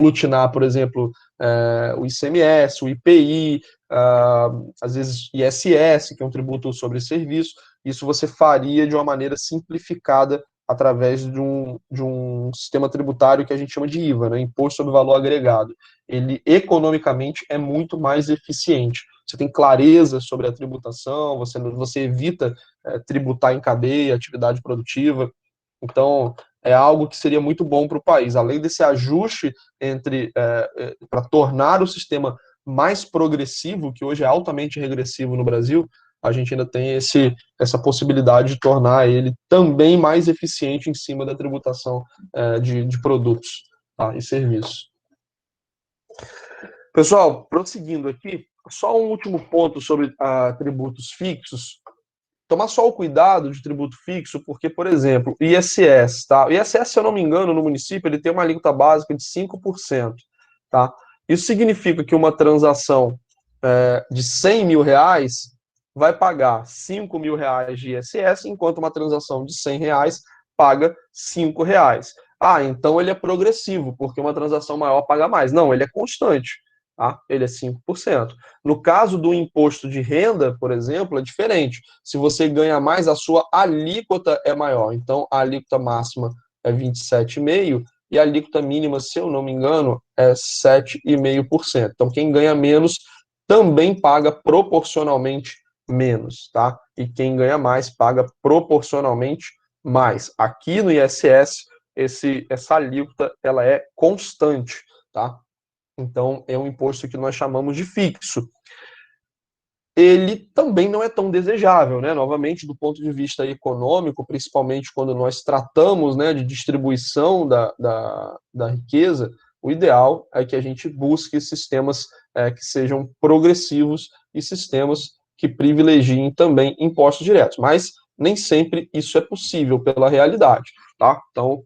aglutinar, por exemplo, o ICMS, o IPI, às vezes ISS, que é um tributo sobre serviço. Isso você faria de uma maneira simplificada através de um sistema tributário que a gente chama de IVA, né, Imposto sobre Valor Agregado. Ele, economicamente, é muito mais eficiente. Você tem clareza sobre a tributação, você evita tributar em cadeia, atividade produtiva. Então, é algo que seria muito bom para o país. Além desse ajuste para tornar o sistema mais progressivo, que hoje é altamente regressivo no Brasil, a gente ainda tem essa possibilidade de tornar ele também mais eficiente em cima da tributação de produtos, tá, e serviços. Pessoal, prosseguindo aqui, só um último ponto sobre tributos fixos. Tomar só o cuidado de tributo fixo, porque, por exemplo, ISS, tá? O ISS, se eu não me engano, no município, ele tem uma alíquota básica de 5%, tá? Isso significa que uma transação de 100 mil reais vai pagar 5 mil reais de ISS, enquanto uma transação de 100 reais paga 5 reais. Ah, então ele é progressivo, porque uma transação maior paga mais. Não, ele é constante. Tá? Ele é 5%. No caso do imposto de renda, por exemplo, é diferente. Se você ganha mais, a sua alíquota é maior. Então, a alíquota máxima é 27,5% e a alíquota mínima, se eu não me engano, é 7,5%. Então, quem ganha menos também paga proporcionalmente menos, tá? E quem ganha mais paga proporcionalmente mais. Aqui no ISS, essa alíquota ela é constante, tá? Então, é um imposto que nós chamamos de fixo. Ele também não é tão desejável, né? Novamente, do ponto de vista econômico, principalmente quando nós tratamos, né, de distribuição da riqueza, o ideal é que a gente busque sistemas que sejam progressivos e sistemas que privilegiem também impostos diretos. Mas nem sempre isso é possível pela realidade, tá? Então,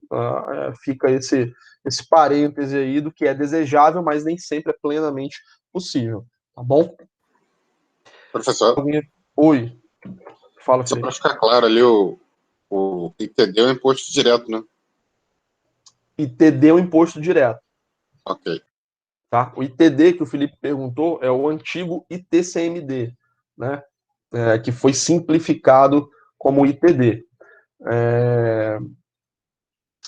fica esse parêntese aí do que é desejável, mas nem sempre é plenamente possível, tá bom? Professor, Oi, fala, só para Felipe. ficar claro ali, o ITD é um imposto direto, né? ITD é o imposto direto. Ok. Tá? O ITD que o Felipe perguntou é o antigo ITCMD, né? Que foi simplificado como ITD.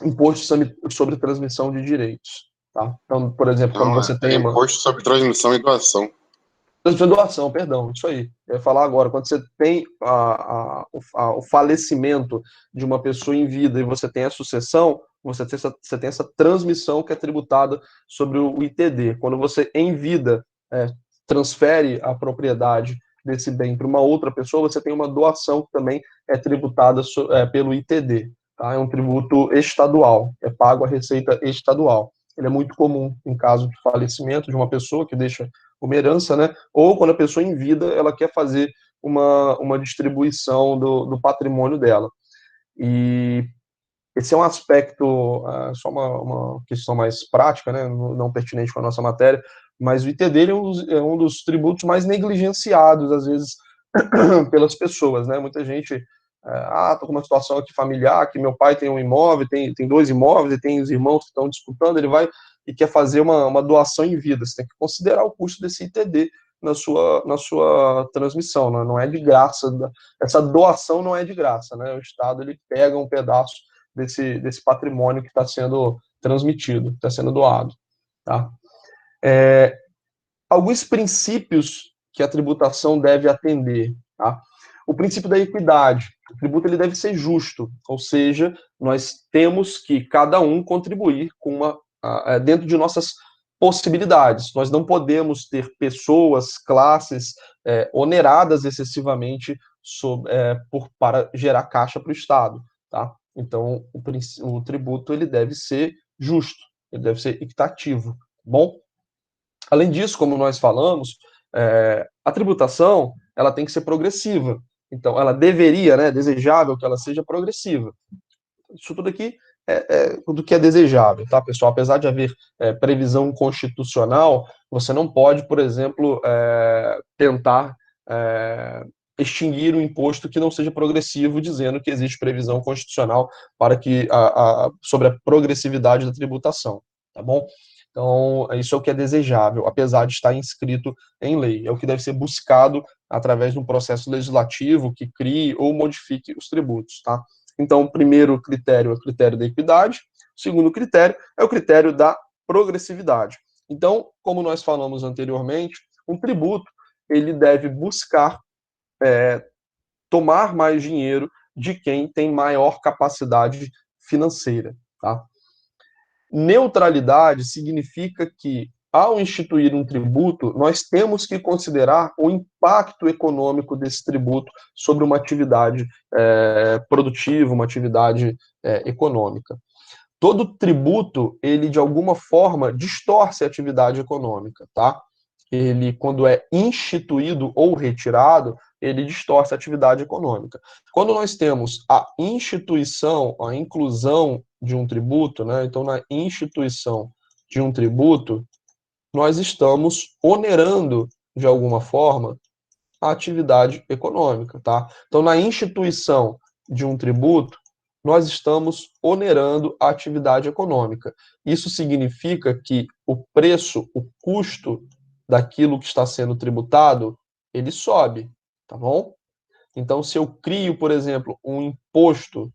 Imposto sobre transmissão de direitos. Tá? Então, por exemplo, quando Não, você tem é uma... imposto sobre transmissão e doação. Doação, perdão, isso aí. Eu ia falar agora, quando você tem o falecimento de uma pessoa em vida e você tem a sucessão, você tem essa transmissão que é tributada sobre o ITD. Quando você, em vida, transfere a propriedade desse bem para uma outra pessoa, você tem uma doação que também é tributada pelo ITD. Tá? É um tributo estadual, é pago a receita estadual. Ele é muito comum em caso de falecimento de uma pessoa que deixa uma herança, né? Ou quando a pessoa em vida ela quer fazer uma distribuição do patrimônio dela. E esse é um aspecto, só uma questão mais prática, né? Não pertinente com a nossa matéria, mas o ITD é um dos tributos mais negligenciados, às vezes, pelas pessoas, né? Muita gente, tô com uma situação aqui familiar, que meu pai tem um imóvel, tem dois imóveis, e tem os irmãos que estão disputando, ele vai e quer fazer uma doação em vida. Você tem que considerar o custo desse ITD na sua transmissão, né? Não é de graça, essa doação não é de graça, né? O Estado, ele pega um pedaço desse patrimônio que está sendo transmitido, está sendo doado, tá? Alguns princípios que a tributação deve atender, tá? O princípio da equidade. O tributo ele deve ser justo, ou seja, nós temos que cada um contribuir com dentro de nossas possibilidades. Nós não podemos ter pessoas, classes oneradas excessivamente para gerar caixa para o Estado, tá? Então, o tributo ele deve ser justo, ele deve ser equitativo, bom? Além disso, como nós falamos, a tributação ela tem que ser progressiva. Então, ela deveria, né, desejável que ela seja progressiva. Isso tudo aqui do que é desejável, tá, pessoal? Apesar de haver previsão constitucional, você não pode, por exemplo, tentar extinguir um imposto que não seja progressivo, dizendo que existe previsão constitucional para que sobre a progressividade da tributação, tá bom? Então, isso é o que é desejável, apesar de estar inscrito em lei. É o que deve ser buscado através de um processo legislativo que crie ou modifique os tributos, tá? Então, o primeiro critério é o critério da equidade, o segundo critério é o critério da progressividade. Então, como nós falamos anteriormente, um tributo, ele deve buscar tomar mais dinheiro de quem tem maior capacidade financeira, tá? Neutralidade significa que, ao instituir um tributo, nós temos que considerar o impacto econômico desse tributo sobre uma atividade produtiva, uma atividade econômica. Todo tributo, ele de alguma forma distorce a atividade econômica, tá? Ele, quando é instituído ou retirado, ele distorce a atividade econômica. Quando nós temos a instituição, a inclusão de um tributo, né? Então, na instituição de um tributo, nós estamos onerando, de alguma forma, a atividade econômica, tá? Então, na instituição de um tributo, nós estamos onerando a atividade econômica. Isso significa que o preço, o custo daquilo que está sendo tributado, ele sobe, tá bom? Então, se eu crio, por exemplo, um imposto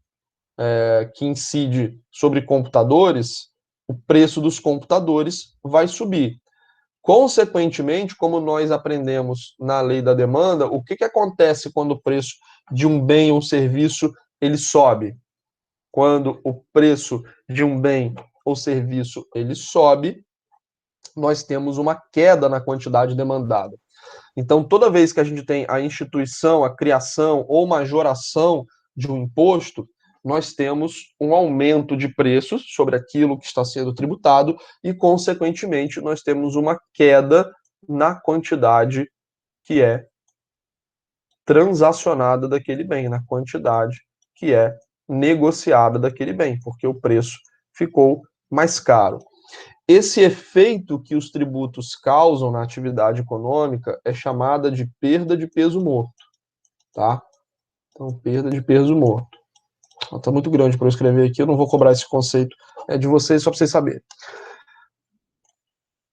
que incide sobre computadores, o preço dos computadores vai subir. Consequentemente, como nós aprendemos na lei da demanda, o que acontece quando o preço de um bem ou serviço ele sobe? Quando o preço de um bem ou serviço ele sobe, nós temos uma queda na quantidade demandada. Então, toda vez que a gente tem a instituição, a criação ou majoração de um imposto, nós temos um aumento de preços sobre aquilo que está sendo tributado e, consequentemente, nós temos uma queda na quantidade que é transacionada daquele bem, na quantidade que é negociada daquele bem, porque o preço ficou mais caro. Esse efeito que os tributos causam na atividade econômica é chamada de perda de peso morto, tá? Então, perda de peso morto. Está muito grande para eu escrever aqui, eu não vou cobrar esse conceito de vocês, só para vocês saberem.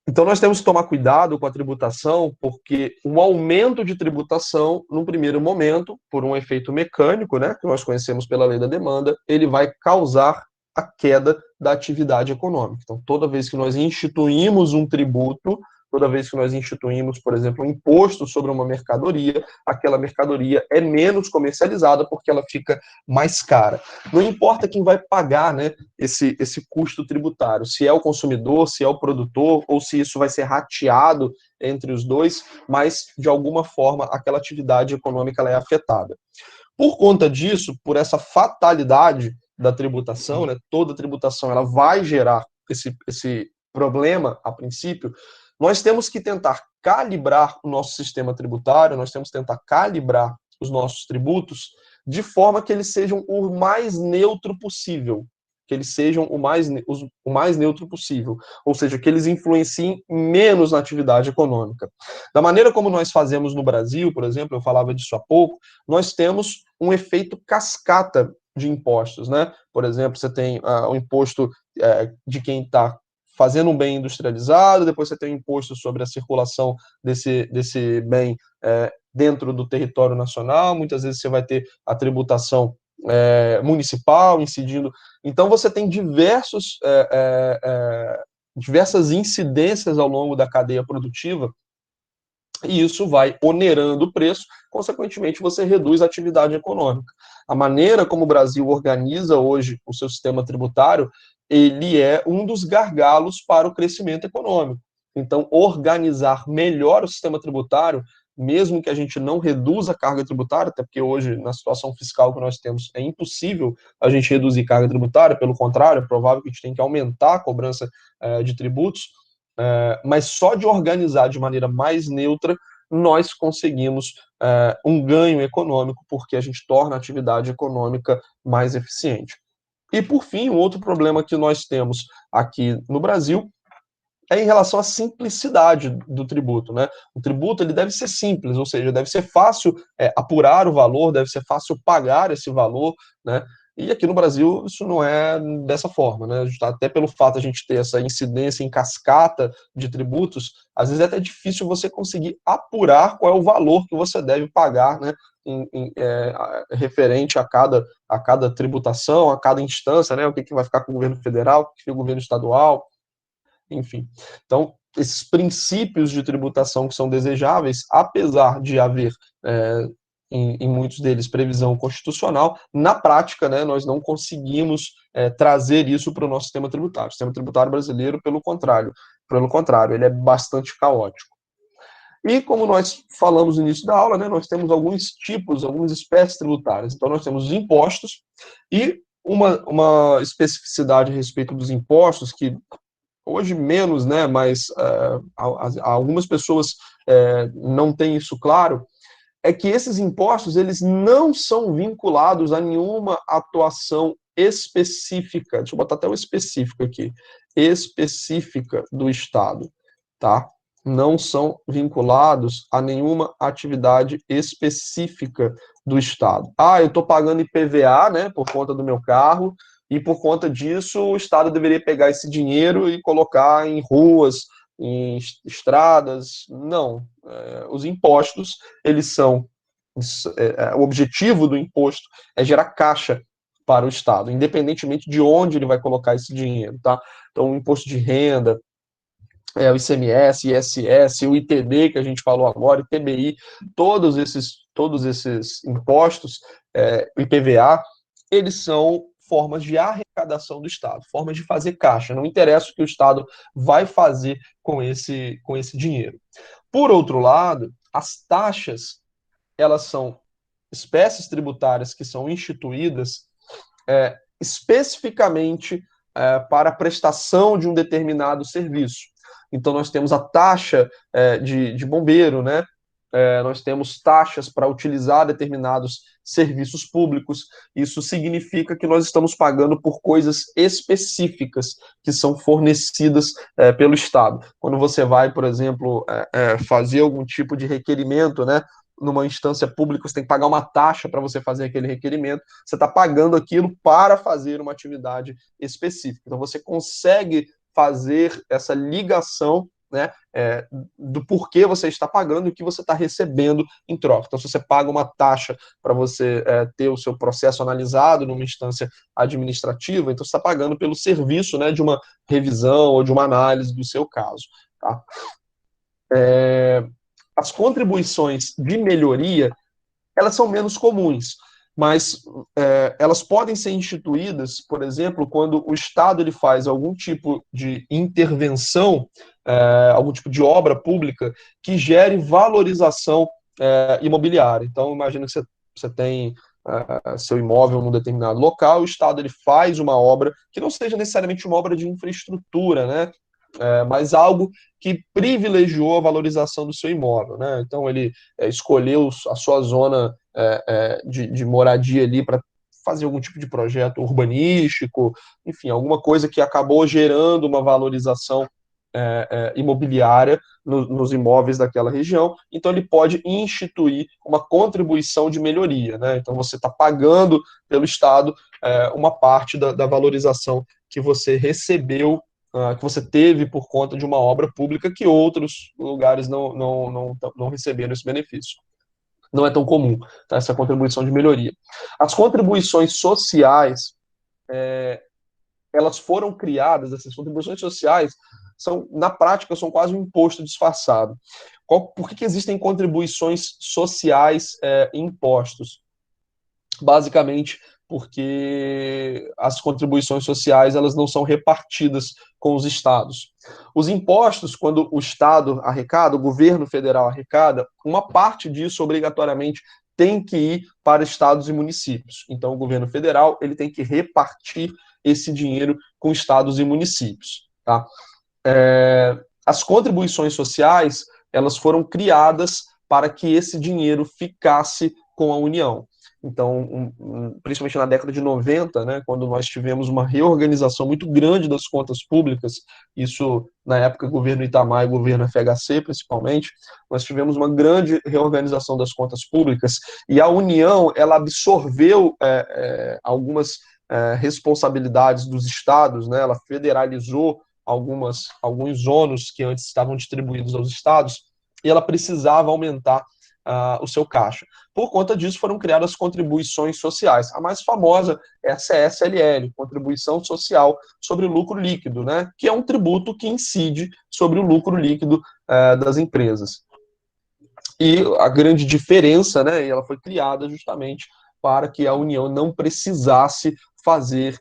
Então, nós temos que tomar cuidado com a tributação, porque o aumento de tributação, num primeiro momento, por um efeito mecânico, né, que nós conhecemos pela lei da demanda, ele vai causar a queda da atividade econômica. Então, toda vez que nós instituímos um tributo, toda vez que nós instituímos, por exemplo, um imposto sobre uma mercadoria, aquela mercadoria é menos comercializada porque ela fica mais cara. Não importa quem vai pagar, né, esse custo tributário, se é o consumidor, se é o produtor, ou se isso vai ser rateado entre os dois, mas, de alguma forma, aquela atividade econômica ela é afetada. Por conta disso, por essa fatalidade da tributação, né, toda tributação ela vai gerar esse problema, a princípio, nós temos que tentar calibrar o nosso sistema tributário, nós temos que tentar calibrar os nossos tributos de forma que eles sejam o mais neutro possível, que eles sejam o mais neutro possível, ou seja, que eles influenciem menos na atividade econômica. Da maneira como nós fazemos no Brasil, por exemplo, eu falava disso há pouco, nós temos um efeito cascata de impostos, né? Por exemplo, você tem o imposto de quem está fazendo um bem industrializado, depois você tem o imposto sobre a circulação desse bem dentro do território nacional, muitas vezes você vai ter a tributação municipal incidindo. Então, você tem diversas incidências ao longo da cadeia produtiva e isso vai onerando o preço, consequentemente você reduz a atividade econômica. A maneira como o Brasil organiza hoje o seu sistema tributário, ele é um dos gargalos para o crescimento econômico. Então, organizar melhor o sistema tributário, mesmo que a gente não reduza a carga tributária, até porque hoje, na situação fiscal que nós temos, é impossível a gente reduzir carga tributária, pelo contrário, é provável que a gente tenha que aumentar a cobrança de tributos, mas só de organizar de maneira mais neutra, nós conseguimos um ganho econômico, porque a gente torna a atividade econômica mais eficiente. E, por fim, um outro problema que nós temos aqui no Brasil é em relação à simplicidade do tributo, né? O tributo ele deve ser simples, ou seja, deve ser fácil apurar o valor, deve ser fácil pagar esse valor, né? E aqui no Brasil isso não é dessa forma, né? Até pelo fato de a gente ter essa incidência em cascata de tributos, às vezes é até difícil você conseguir apurar qual é o valor que você deve pagar, né? Referente a cada tributação, a cada instância, né? O que vai ficar com o governo federal, o que fica com o governo estadual, enfim. Então, esses princípios de tributação que são desejáveis, apesar de haver em muitos deles previsão constitucional, na prática, né, nós não conseguimos trazer isso para o nosso sistema tributário. O sistema tributário brasileiro, pelo contrário, ele é bastante caótico. E como nós falamos no início da aula, né, nós temos alguns tipos, algumas espécies tributárias. Então, nós temos os impostos e uma especificidade a respeito dos impostos que hoje menos, né, mas algumas pessoas não têm isso claro, é que esses impostos eles não são vinculados a nenhuma atuação específica, deixa eu botar até o específico aqui, específica do Estado, tá? Não são vinculados a nenhuma atividade específica do Estado. Ah, eu estou pagando IPVA, né, por conta do meu carro, e por conta disso o Estado deveria pegar esse dinheiro e colocar em ruas, em estradas. Não. Os impostos, eles são... o objetivo do imposto é gerar caixa para o Estado, independentemente de onde ele vai colocar esse dinheiro, tá? Então, o imposto de renda, o ICMS, ISS, o ITB, que a gente falou agora, ITBI, todos esses impostos, o IPVA, eles são formas de arrecadação do Estado, formas de fazer caixa, não interessa o que o Estado vai fazer com esse dinheiro. Por outro lado, as taxas, elas são espécies tributárias que são instituídas especificamente para a prestação de um determinado serviço. Então, nós temos a taxa de bombeiro, né? Nós temos taxas para utilizar determinados serviços públicos. Isso significa que nós estamos pagando por coisas específicas que são fornecidas pelo Estado. Quando você vai, por exemplo, fazer algum tipo de requerimento, né, numa instância pública, você tem que pagar uma taxa para você fazer aquele requerimento, você está pagando aquilo para fazer uma atividade específica. Então, você consegue fazer essa ligação, né, do porquê você está pagando e o que você está recebendo em troca. Então, se você paga uma taxa para você ter o seu processo analisado numa instância administrativa, então você está pagando pelo serviço, né, de uma revisão ou de uma análise do seu caso. Tá? As contribuições de melhoria, elas são menos comuns, mas elas podem ser instituídas, por exemplo, quando o Estado ele faz algum tipo de intervenção, algum tipo de obra pública que gere valorização imobiliária. Então, imagina que você tem seu imóvel num determinado local, o Estado ele faz uma obra que não seja necessariamente uma obra de infraestrutura, né? Mas algo que privilegiou a valorização do seu imóvel, né? Então ele escolheu a sua zona de moradia ali para fazer algum tipo de projeto urbanístico, enfim, alguma coisa que acabou gerando uma valorização imobiliária nos imóveis daquela região. Então ele pode instituir uma contribuição de melhoria, né? Então você está pagando pelo Estado uma parte da valorização que você recebeu, que você teve por conta de uma obra pública que outros lugares não receberam esse benefício. Não é tão comum, tá, essa contribuição de melhoria. As contribuições sociais, elas foram criadas, essas contribuições sociais, na prática, são quase um imposto disfarçado. Por que existem contribuições sociais e impostos? Basicamente, porque as contribuições sociais elas não são repartidas com os estados. Os impostos, quando o Estado arrecada, o governo federal arrecada, uma parte disso obrigatoriamente tem que ir para estados e municípios. Então, o governo federal ele tem que repartir esse dinheiro com estados e municípios. Tá? As contribuições sociais elas foram criadas para que esse dinheiro ficasse com a União. Então, principalmente na década de 90, né, quando nós tivemos uma reorganização muito grande das contas públicas, isso na época governo Itamar e governo FHC, principalmente, nós tivemos uma grande reorganização das contas públicas, e a União, ela absorveu algumas responsabilidades dos estados, né, ela federalizou alguns ônus que antes estavam distribuídos aos estados, e ela precisava aumentar o seu caixa. Por conta disso, foram criadas contribuições sociais. A mais famosa é a CSLL, Contribuição Social sobre o Lucro Líquido, né, que é um tributo que incide sobre o lucro líquido das empresas. E a grande diferença, né, ela foi criada justamente para que a União não precisasse fazer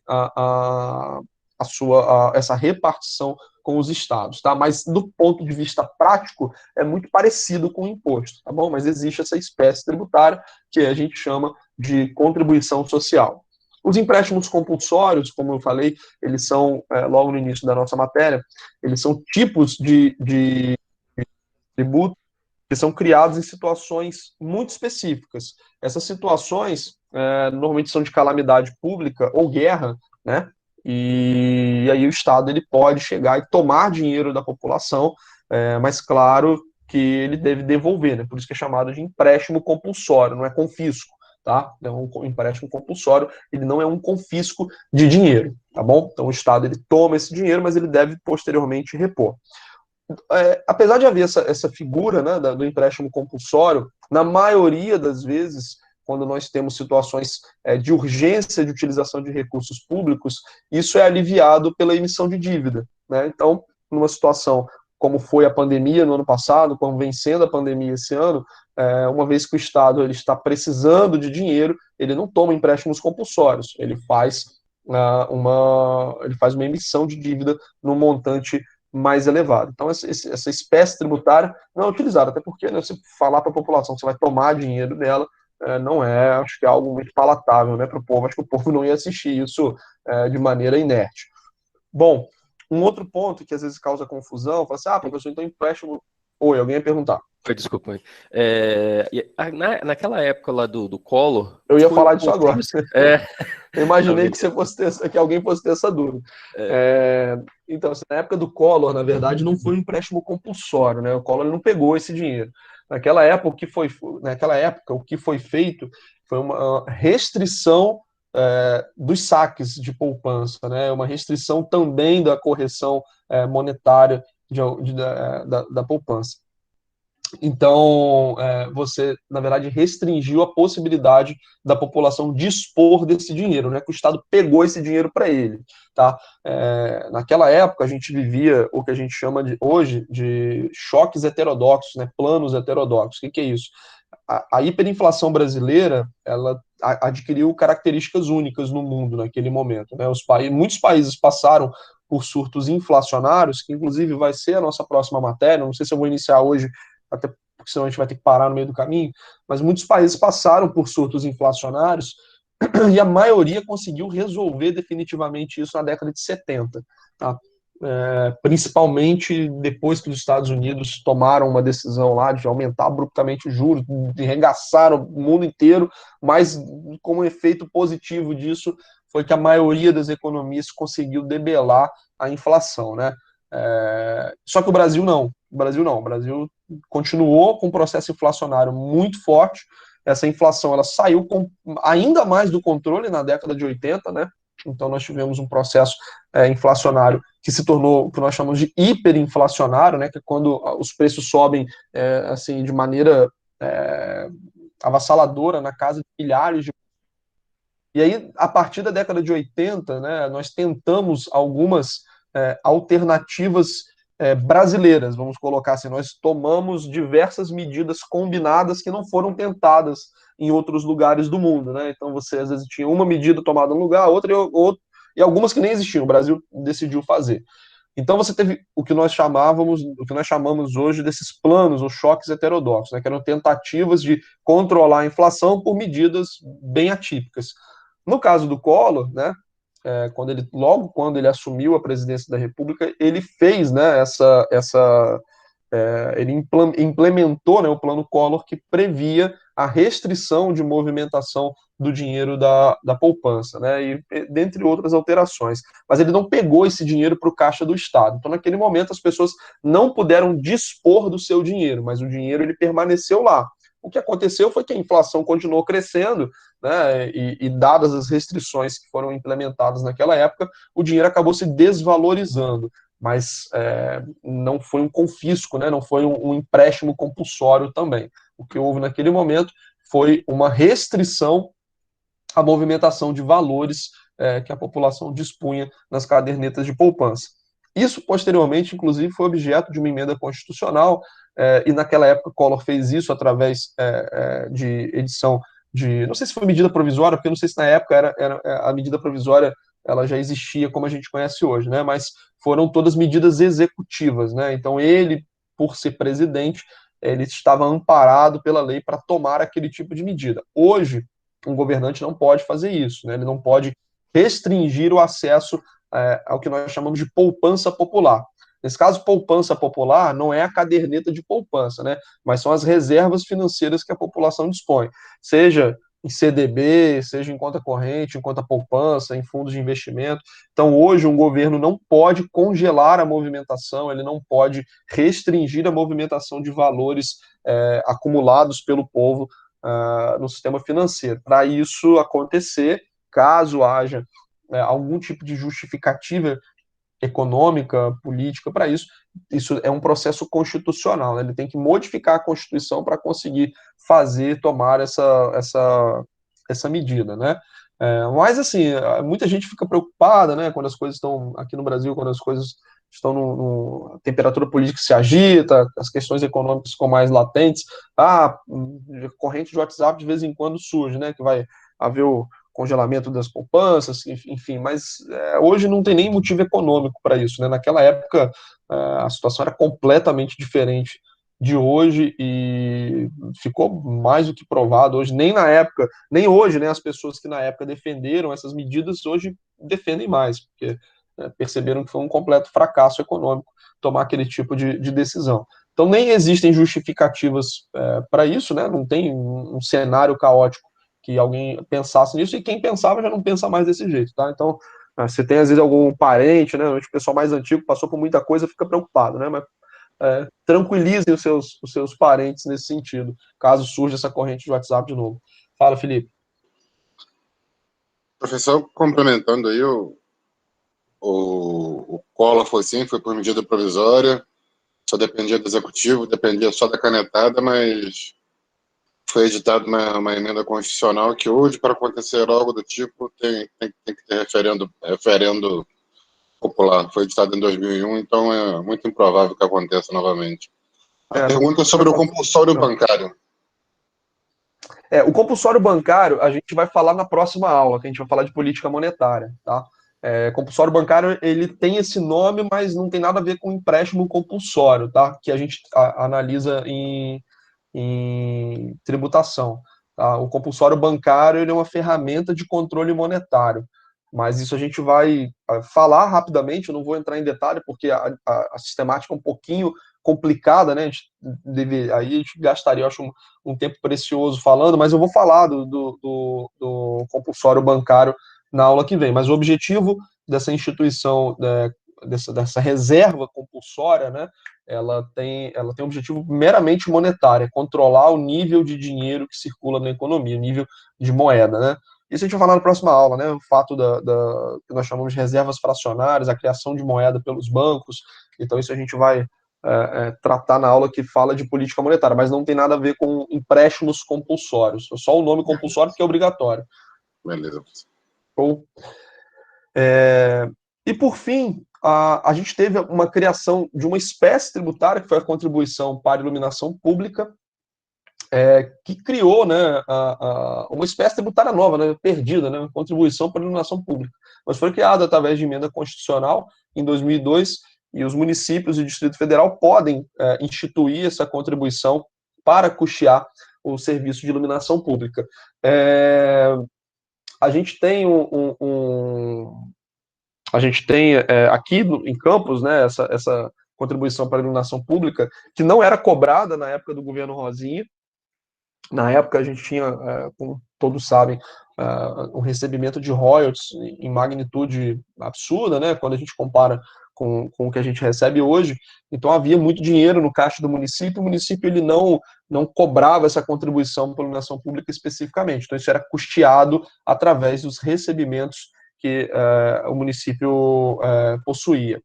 essa repartição com os estados, tá? Mas do ponto de vista prático é muito parecido com o imposto, tá bom? Mas existe essa espécie tributária que a gente chama de contribuição social. Os empréstimos compulsórios, como eu falei, eles são, logo no início da nossa matéria, eles são tipos de tributo que são criados em situações muito específicas. Essas situações normalmente são de calamidade pública ou guerra, né? E aí o Estado ele pode chegar e tomar dinheiro da população, mas claro que ele deve devolver, né? Por isso que é chamado de empréstimo compulsório, não é confisco, tá? É um empréstimo compulsório, ele não é um confisco de dinheiro, tá bom? Então o Estado ele toma esse dinheiro, mas ele deve posteriormente repor. Apesar de haver essa figura, né, do empréstimo compulsório, na maioria das vezes, quando nós temos situações de urgência de utilização de recursos públicos, isso é aliviado pela emissão de dívida, né? Então, numa situação como foi a pandemia no ano passado, como vem sendo a pandemia esse ano, uma vez que o Estado ele está precisando de dinheiro, ele não toma empréstimos compulsórios, ele faz uma emissão de dívida no montante mais elevado. Então, essa espécie tributária não é utilizada, até porque, né, você falar para a população que você vai tomar dinheiro dela, não é, acho que é algo muito palatável, né, para o povo. Acho que o povo não ia assistir isso de maneira inerte. Bom, um outro ponto que às vezes causa confusão, fala assim, professor, então empréstimo... Oi, alguém ia perguntar. Desculpa. Naquela época lá do Collor... Eu ia falar disso agora. Eu imaginei que alguém fosse ter essa dúvida. Então, na época do Collor, na verdade, não foi um empréstimo compulsório, né? O Collor não pegou esse dinheiro. Naquela época, o que foi feito foi uma restrição dos saques de poupança, né? Uma restrição também da correção monetária da poupança. Então, você, na verdade, restringiu a possibilidade da população dispor desse dinheiro, né? Que o Estado pegou esse dinheiro para ele, tá? Naquela época, a gente vivia o que a gente chama hoje de choques heterodoxos, né? Planos heterodoxos. O que é isso? A hiperinflação brasileira, ela adquiriu características únicas no mundo naquele momento, né? Muitos países passaram por surtos inflacionários, que inclusive vai ser a nossa próxima matéria, não sei se eu vou iniciar hoje, até porque senão a gente vai ter que parar no meio do caminho, mas muitos países passaram por surtos inflacionários e a maioria conseguiu resolver definitivamente isso na década de 70, tá? Principalmente depois que os Estados Unidos tomaram uma decisão lá de aumentar abruptamente os juros, de arregaçar o mundo inteiro, mas como efeito positivo disso foi que a maioria das economias conseguiu debelar a inflação, né? Só que o Brasil não. O Brasil continuou com um processo inflacionário muito forte. Essa inflação ela saiu ainda mais do controle na década de 80, né? Então nós tivemos um processo inflacionário que se tornou o que nós chamamos de hiperinflacionário, né? Que é quando os preços sobem assim de maneira avassaladora, na casa de milhares de... E aí, a partir da década de 80, né, nós tentamos algumas alternativas brasileiras, vamos colocar assim, nós tomamos diversas medidas combinadas que não foram tentadas em outros lugares do mundo, né? Então você às vezes tinha uma medida tomada num lugar, outra e algumas que nem existiam, o Brasil decidiu fazer. Então você teve o que nós chamamos hoje desses planos ou choques heterodoxos, né, que eram tentativas de controlar a inflação por medidas bem atípicas. No caso do Collor, né, logo quando ele assumiu a presidência da República, ele fez, né, ele implementou, né, o plano Collor que previa a restrição de movimentação do dinheiro da poupança, né, e dentre outras alterações. Mas ele não pegou esse dinheiro para o caixa do Estado. Então, naquele momento, as pessoas não puderam dispor do seu dinheiro, mas o dinheiro ele permaneceu lá. O que aconteceu foi que a inflação continuou crescendo, né, e dadas as restrições que foram implementadas naquela época, o dinheiro acabou se desvalorizando, mas não foi um confisco, né, não foi um empréstimo compulsório também. O que houve naquele momento foi uma restrição à movimentação de valores que a população dispunha nas cadernetas de poupança. Isso, posteriormente, inclusive, foi objeto de uma emenda constitucional, e naquela época Collor fez isso através de edição de, não sei se foi medida provisória, porque não sei se na época a medida provisória ela já existia como a gente conhece hoje, né? Mas foram todas medidas executivas, né? Então ele, por ser presidente, ele estava amparado pela lei para tomar aquele tipo de medida. Hoje, um governante não pode fazer isso, né? Ele não pode restringir o acesso ao que nós chamamos de poupança popular. Nesse caso, poupança popular não é a caderneta de poupança, né? Mas são as reservas financeiras que a população dispõe, seja em CDB, seja em conta corrente, em conta poupança, em fundos de investimento. Então, hoje, um governo não pode congelar a movimentação, ele não pode restringir a movimentação de valores acumulados pelo povo no sistema financeiro. Para isso acontecer, caso haja algum tipo de justificativa econômica, política para isso, isso é um processo constitucional, né? Ele tem que modificar a Constituição para conseguir tomar essa medida, né? Mas, assim, muita gente fica preocupada, né, quando as coisas estão, aqui no Brasil, quando as coisas estão a temperatura política se agita, as questões econômicas ficam mais latentes, corrente de WhatsApp de vez em quando surge, né, que vai haver o congelamento das poupanças, enfim, mas hoje não tem nem motivo econômico para isso, né? Naquela época a situação era completamente diferente de hoje e ficou mais do que provado hoje, nem na época, nem hoje, né, as pessoas que na época defenderam essas medidas hoje defendem mais, porque perceberam que foi um completo fracasso econômico tomar aquele tipo de decisão. Então nem existem justificativas para isso, né? Não tem um cenário caótico que alguém pensasse nisso, e quem pensava já não pensa mais desse jeito, tá? Então, você tem, às vezes, algum parente, né, o pessoal mais antigo passou por muita coisa, fica preocupado, né, mas tranquilizem os seus parentes nesse sentido, caso surja essa corrente de WhatsApp de novo. Fala, Felipe. Professor, complementando aí, o Collor foi por medida provisória, só dependia do executivo, dependia só da canetada, mas foi editada uma emenda constitucional que hoje, para acontecer algo do tipo, tem que ter referendo popular. Foi editado em 2001, então é muito improvável que aconteça novamente. A pergunta é sobre o compulsório bancário. O compulsório bancário, a gente vai falar na próxima aula, que a gente vai falar de política monetária, tá? Compulsório bancário, ele tem esse nome, mas não tem nada a ver com empréstimo compulsório, tá? Que a gente analisa em tributação. Tá? O compulsório bancário ele é uma ferramenta de controle monetário, mas isso a gente vai falar rapidamente, eu não vou entrar em detalhe, porque a sistemática é um pouquinho complicada, né? Aí a gente gastaria, eu acho, um tempo precioso falando, mas eu vou falar do compulsório bancário na aula que vem. Mas o objetivo dessa instituição, dessa reserva compulsória, né, ela tem um objetivo meramente monetário, é controlar o nível de dinheiro que circula na economia, o nível de moeda, né? Isso a gente vai falar na próxima aula, né? O fato que nós chamamos de reservas fracionárias, a criação de moeda pelos bancos. Então isso a gente vai tratar na aula que fala de política monetária, mas não tem nada a ver com empréstimos compulsórios. É só o nome compulsório porque é obrigatório. Beleza. E por fim, a gente teve uma criação de uma espécie tributária, que foi a contribuição para a iluminação pública, que criou, né, uma espécie tributária nova, né, perdida, né, contribuição para a iluminação pública. Mas foi criada através de emenda constitucional em 2002, e os municípios e o Distrito Federal podem instituir essa contribuição para custear o serviço de iluminação pública. A gente tem aqui em Campos, né, essa contribuição para a iluminação pública, que não era cobrada na época do governo Rosinha, Na época, a gente tinha, como todos sabem, um recebimento de royalties em magnitude absurda, né, quando a gente compara com o que a gente recebe hoje. Então, havia muito dinheiro no caixa do município, o município ele não cobrava essa contribuição pela iluminação pública especificamente. Então, isso era custeado através dos recebimentos que o município possuía.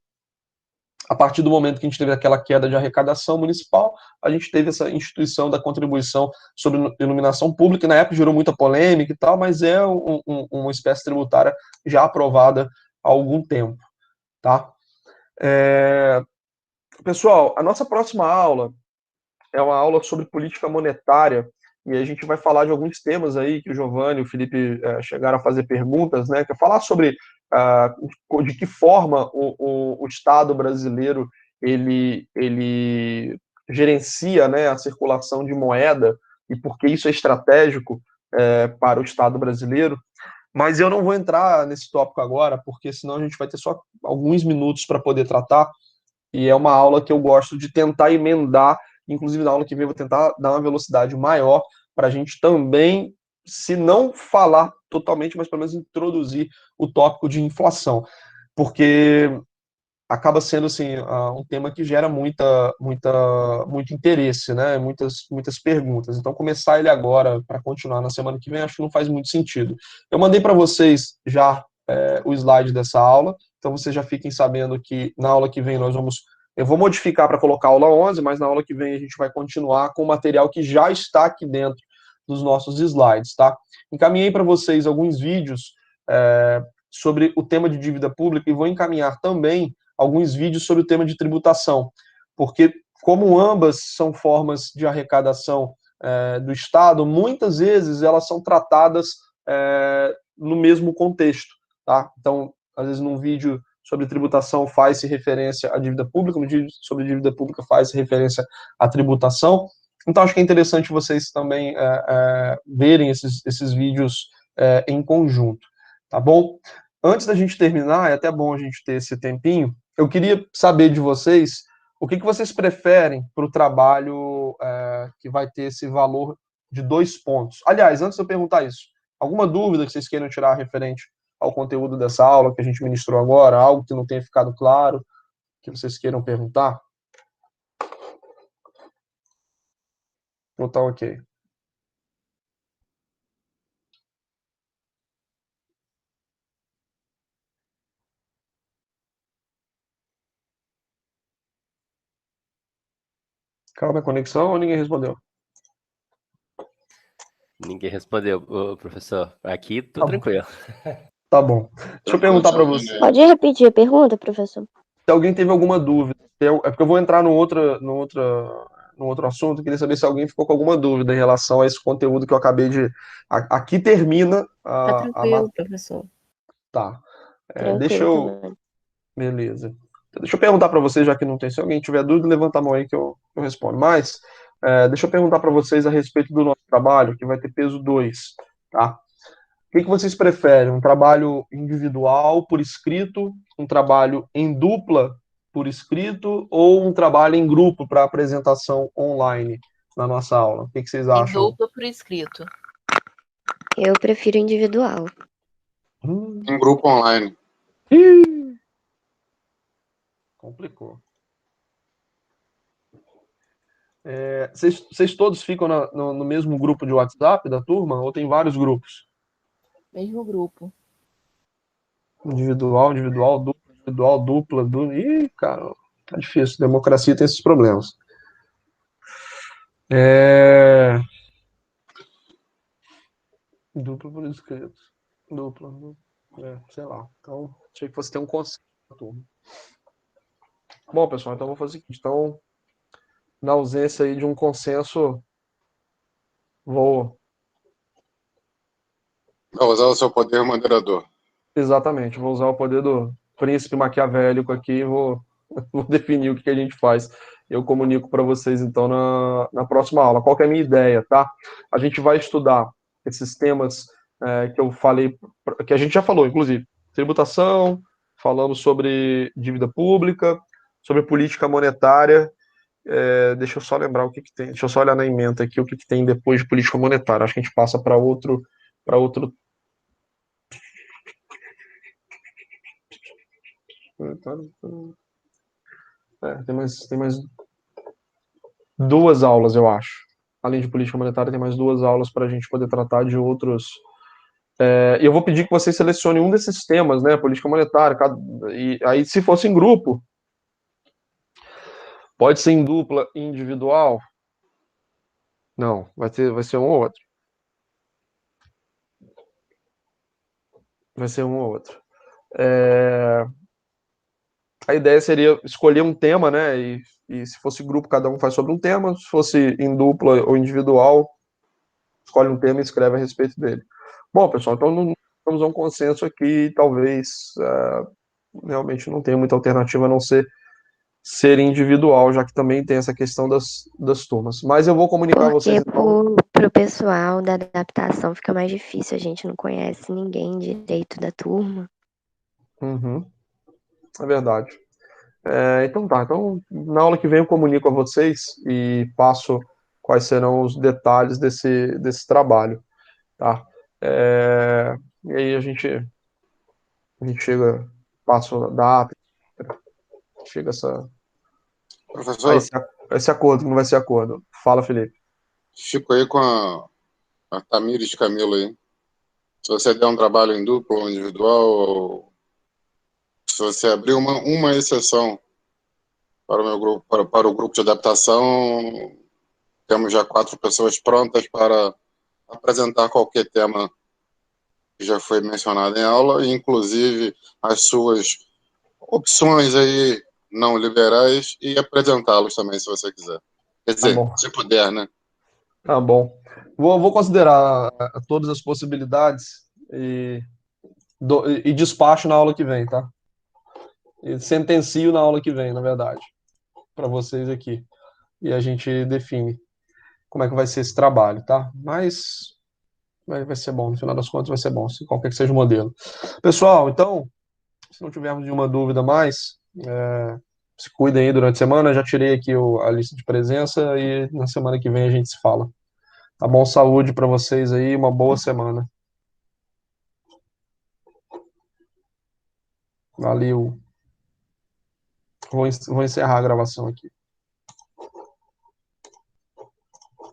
A partir do momento que a gente teve aquela queda de arrecadação municipal, a gente teve essa instituição da contribuição sobre iluminação pública, e na época gerou muita polêmica e tal, mas é uma espécie tributária já aprovada há algum tempo, tá? Pessoal, a nossa próxima aula é uma aula sobre política monetária, e a gente vai falar de alguns temas aí que o Giovanni e o Felipe chegaram a fazer perguntas, né? Que é falar sobre de que forma o Estado brasileiro ele gerencia, né, a circulação de moeda e por que isso é estratégico para o Estado brasileiro. Mas eu não vou entrar nesse tópico agora, porque senão a gente vai ter só alguns minutos para poder tratar, e é uma aula que eu gosto de tentar emendar, inclusive na aula que vem eu vou tentar dar uma velocidade maior para a gente também, se não falar totalmente, mas pelo menos introduzir o tópico de inflação, porque acaba sendo assim um tema que gera muito interesse, né? Muitas perguntas. Então começar ele agora para continuar na semana que vem acho que não faz muito sentido. Eu mandei para vocês já o slide dessa aula, então vocês já fiquem sabendo que na aula que vem eu vou modificar para colocar a aula 11, mas na aula que vem a gente vai continuar com o material que já está aqui dentro dos nossos slides, tá? Encaminhei para vocês alguns vídeos sobre o tema de dívida pública e vou encaminhar também alguns vídeos sobre o tema de tributação, porque como ambas são formas de arrecadação do Estado, muitas vezes elas são tratadas no mesmo contexto, tá? Então, às vezes num vídeo sobre tributação faz-se referência à dívida pública, no vídeo sobre dívida pública faz-se referência à tributação. Então, acho que é interessante vocês também verem esses vídeos em conjunto, tá bom? Antes da gente terminar, é até bom a gente ter esse tempinho, eu queria saber de vocês o que vocês preferem para o trabalho que vai ter esse valor de 2 pontos. Aliás, antes de eu perguntar isso, alguma dúvida que vocês queiram tirar referente ao conteúdo dessa aula que a gente ministrou agora, algo que não tenha ficado claro, que vocês queiram perguntar? Ou tá ok? Calma a conexão ou ninguém respondeu? Ninguém respondeu, professor. Aqui, tudo tranquilo. Tá bom. Deixa eu perguntar para você. Pode repetir a pergunta, professor? Se alguém teve alguma dúvida, é porque eu vou entrar no outro assunto, eu queria saber se alguém ficou com alguma dúvida em relação a esse conteúdo que eu acabei de... Aqui termina Tá tranquilo, professor. Tá. Tranquilo também. Beleza. Deixa eu perguntar para vocês, já que não tem, se alguém tiver dúvida, levanta a mão aí que eu respondo. Mas, deixa eu perguntar para vocês a respeito do nosso trabalho, que vai ter peso 2, tá? O que vocês preferem? Um trabalho individual por escrito, um trabalho em dupla por escrito ou um trabalho em grupo para apresentação online na nossa aula? O que vocês Em acham? dupla por escrito. Eu prefiro individual. Em grupo online. Complicou. Vocês todos ficam no mesmo grupo de WhatsApp da turma ou tem vários grupos? Mesmo grupo. Individual, dupla. Ih, cara, tá difícil. Democracia tem esses problemas. Dupla por escrito. Dupla. Sei lá. Então, achei que fosse ter um consenso na turma. Bom, pessoal, então vou fazer o seguinte. Então, na ausência aí de um consenso, vou... Vai usar o seu poder moderador. Exatamente, vou usar o poder do príncipe maquiavélico aqui e vou definir o que a gente faz. Eu comunico para vocês, então, na próxima aula. Qual que é a minha ideia, tá? A gente vai estudar esses temas que eu falei, que a gente já falou, inclusive. Tributação, falamos sobre dívida pública, sobre política monetária Deixa eu só lembrar o que tem. Deixa eu só olhar na ementa aqui o que tem depois de política monetária. Acho que a gente passa para outro. Tem mais duas aulas, eu acho. Além de política monetária, tem mais duas aulas para a gente poder tratar de outros. E eu vou pedir que vocês selecionem um desses temas, né? Política monetária. E aí, se fosse em grupo, pode ser em dupla e individual. Não, vai ser um ou outro. Vai ser um ou outro. A ideia seria escolher um tema, né? E se fosse grupo, cada um faz sobre um tema. Se fosse em dupla ou individual, escolhe um tema e escreve a respeito dele. Bom, pessoal, então não estamos a um consenso aqui. Talvez realmente não tenha muita alternativa a não ser individual, já que também tem essa questão das turmas. Mas eu vou comunicar a vocês. Porque pro pessoal da adaptação fica mais difícil, a gente não conhece ninguém direito da turma. Uhum, é verdade. Então tá, então na aula que vem eu comunico a vocês e passo quais serão os detalhes desse trabalho, tá? E aí a gente chega, passa a data, chega a Professor, esse acordo, que não vai ser acordo. Fala, Felipe. fico aí com a Tamires Camilo aí. Se você der um trabalho em duplo ou individual, ou se você abrir uma exceção para o meu grupo, para o grupo de adaptação, temos já 4 pessoas prontas para apresentar qualquer tema que já foi mencionado em aula, inclusive as suas opções aí não liberais e apresentá-los também, se você quiser. Quer Tá dizer, bom. se puder, né? Tá bom. Vou considerar todas as possibilidades e despacho na aula que vem, tá? E sentencio na aula que vem, na verdade, para vocês aqui. E a gente define como é que vai ser esse trabalho, tá? Mas vai ser bom, no final das contas vai ser bom, se qualquer que seja o modelo. Pessoal, então, se não tivermos nenhuma dúvida mais, se cuidem aí durante a semana. Já tirei aqui a lista de presença e na semana que vem a gente se fala. Tá bom? Saúde para vocês aí, uma boa semana. Valeu. Vou encerrar a gravação aqui.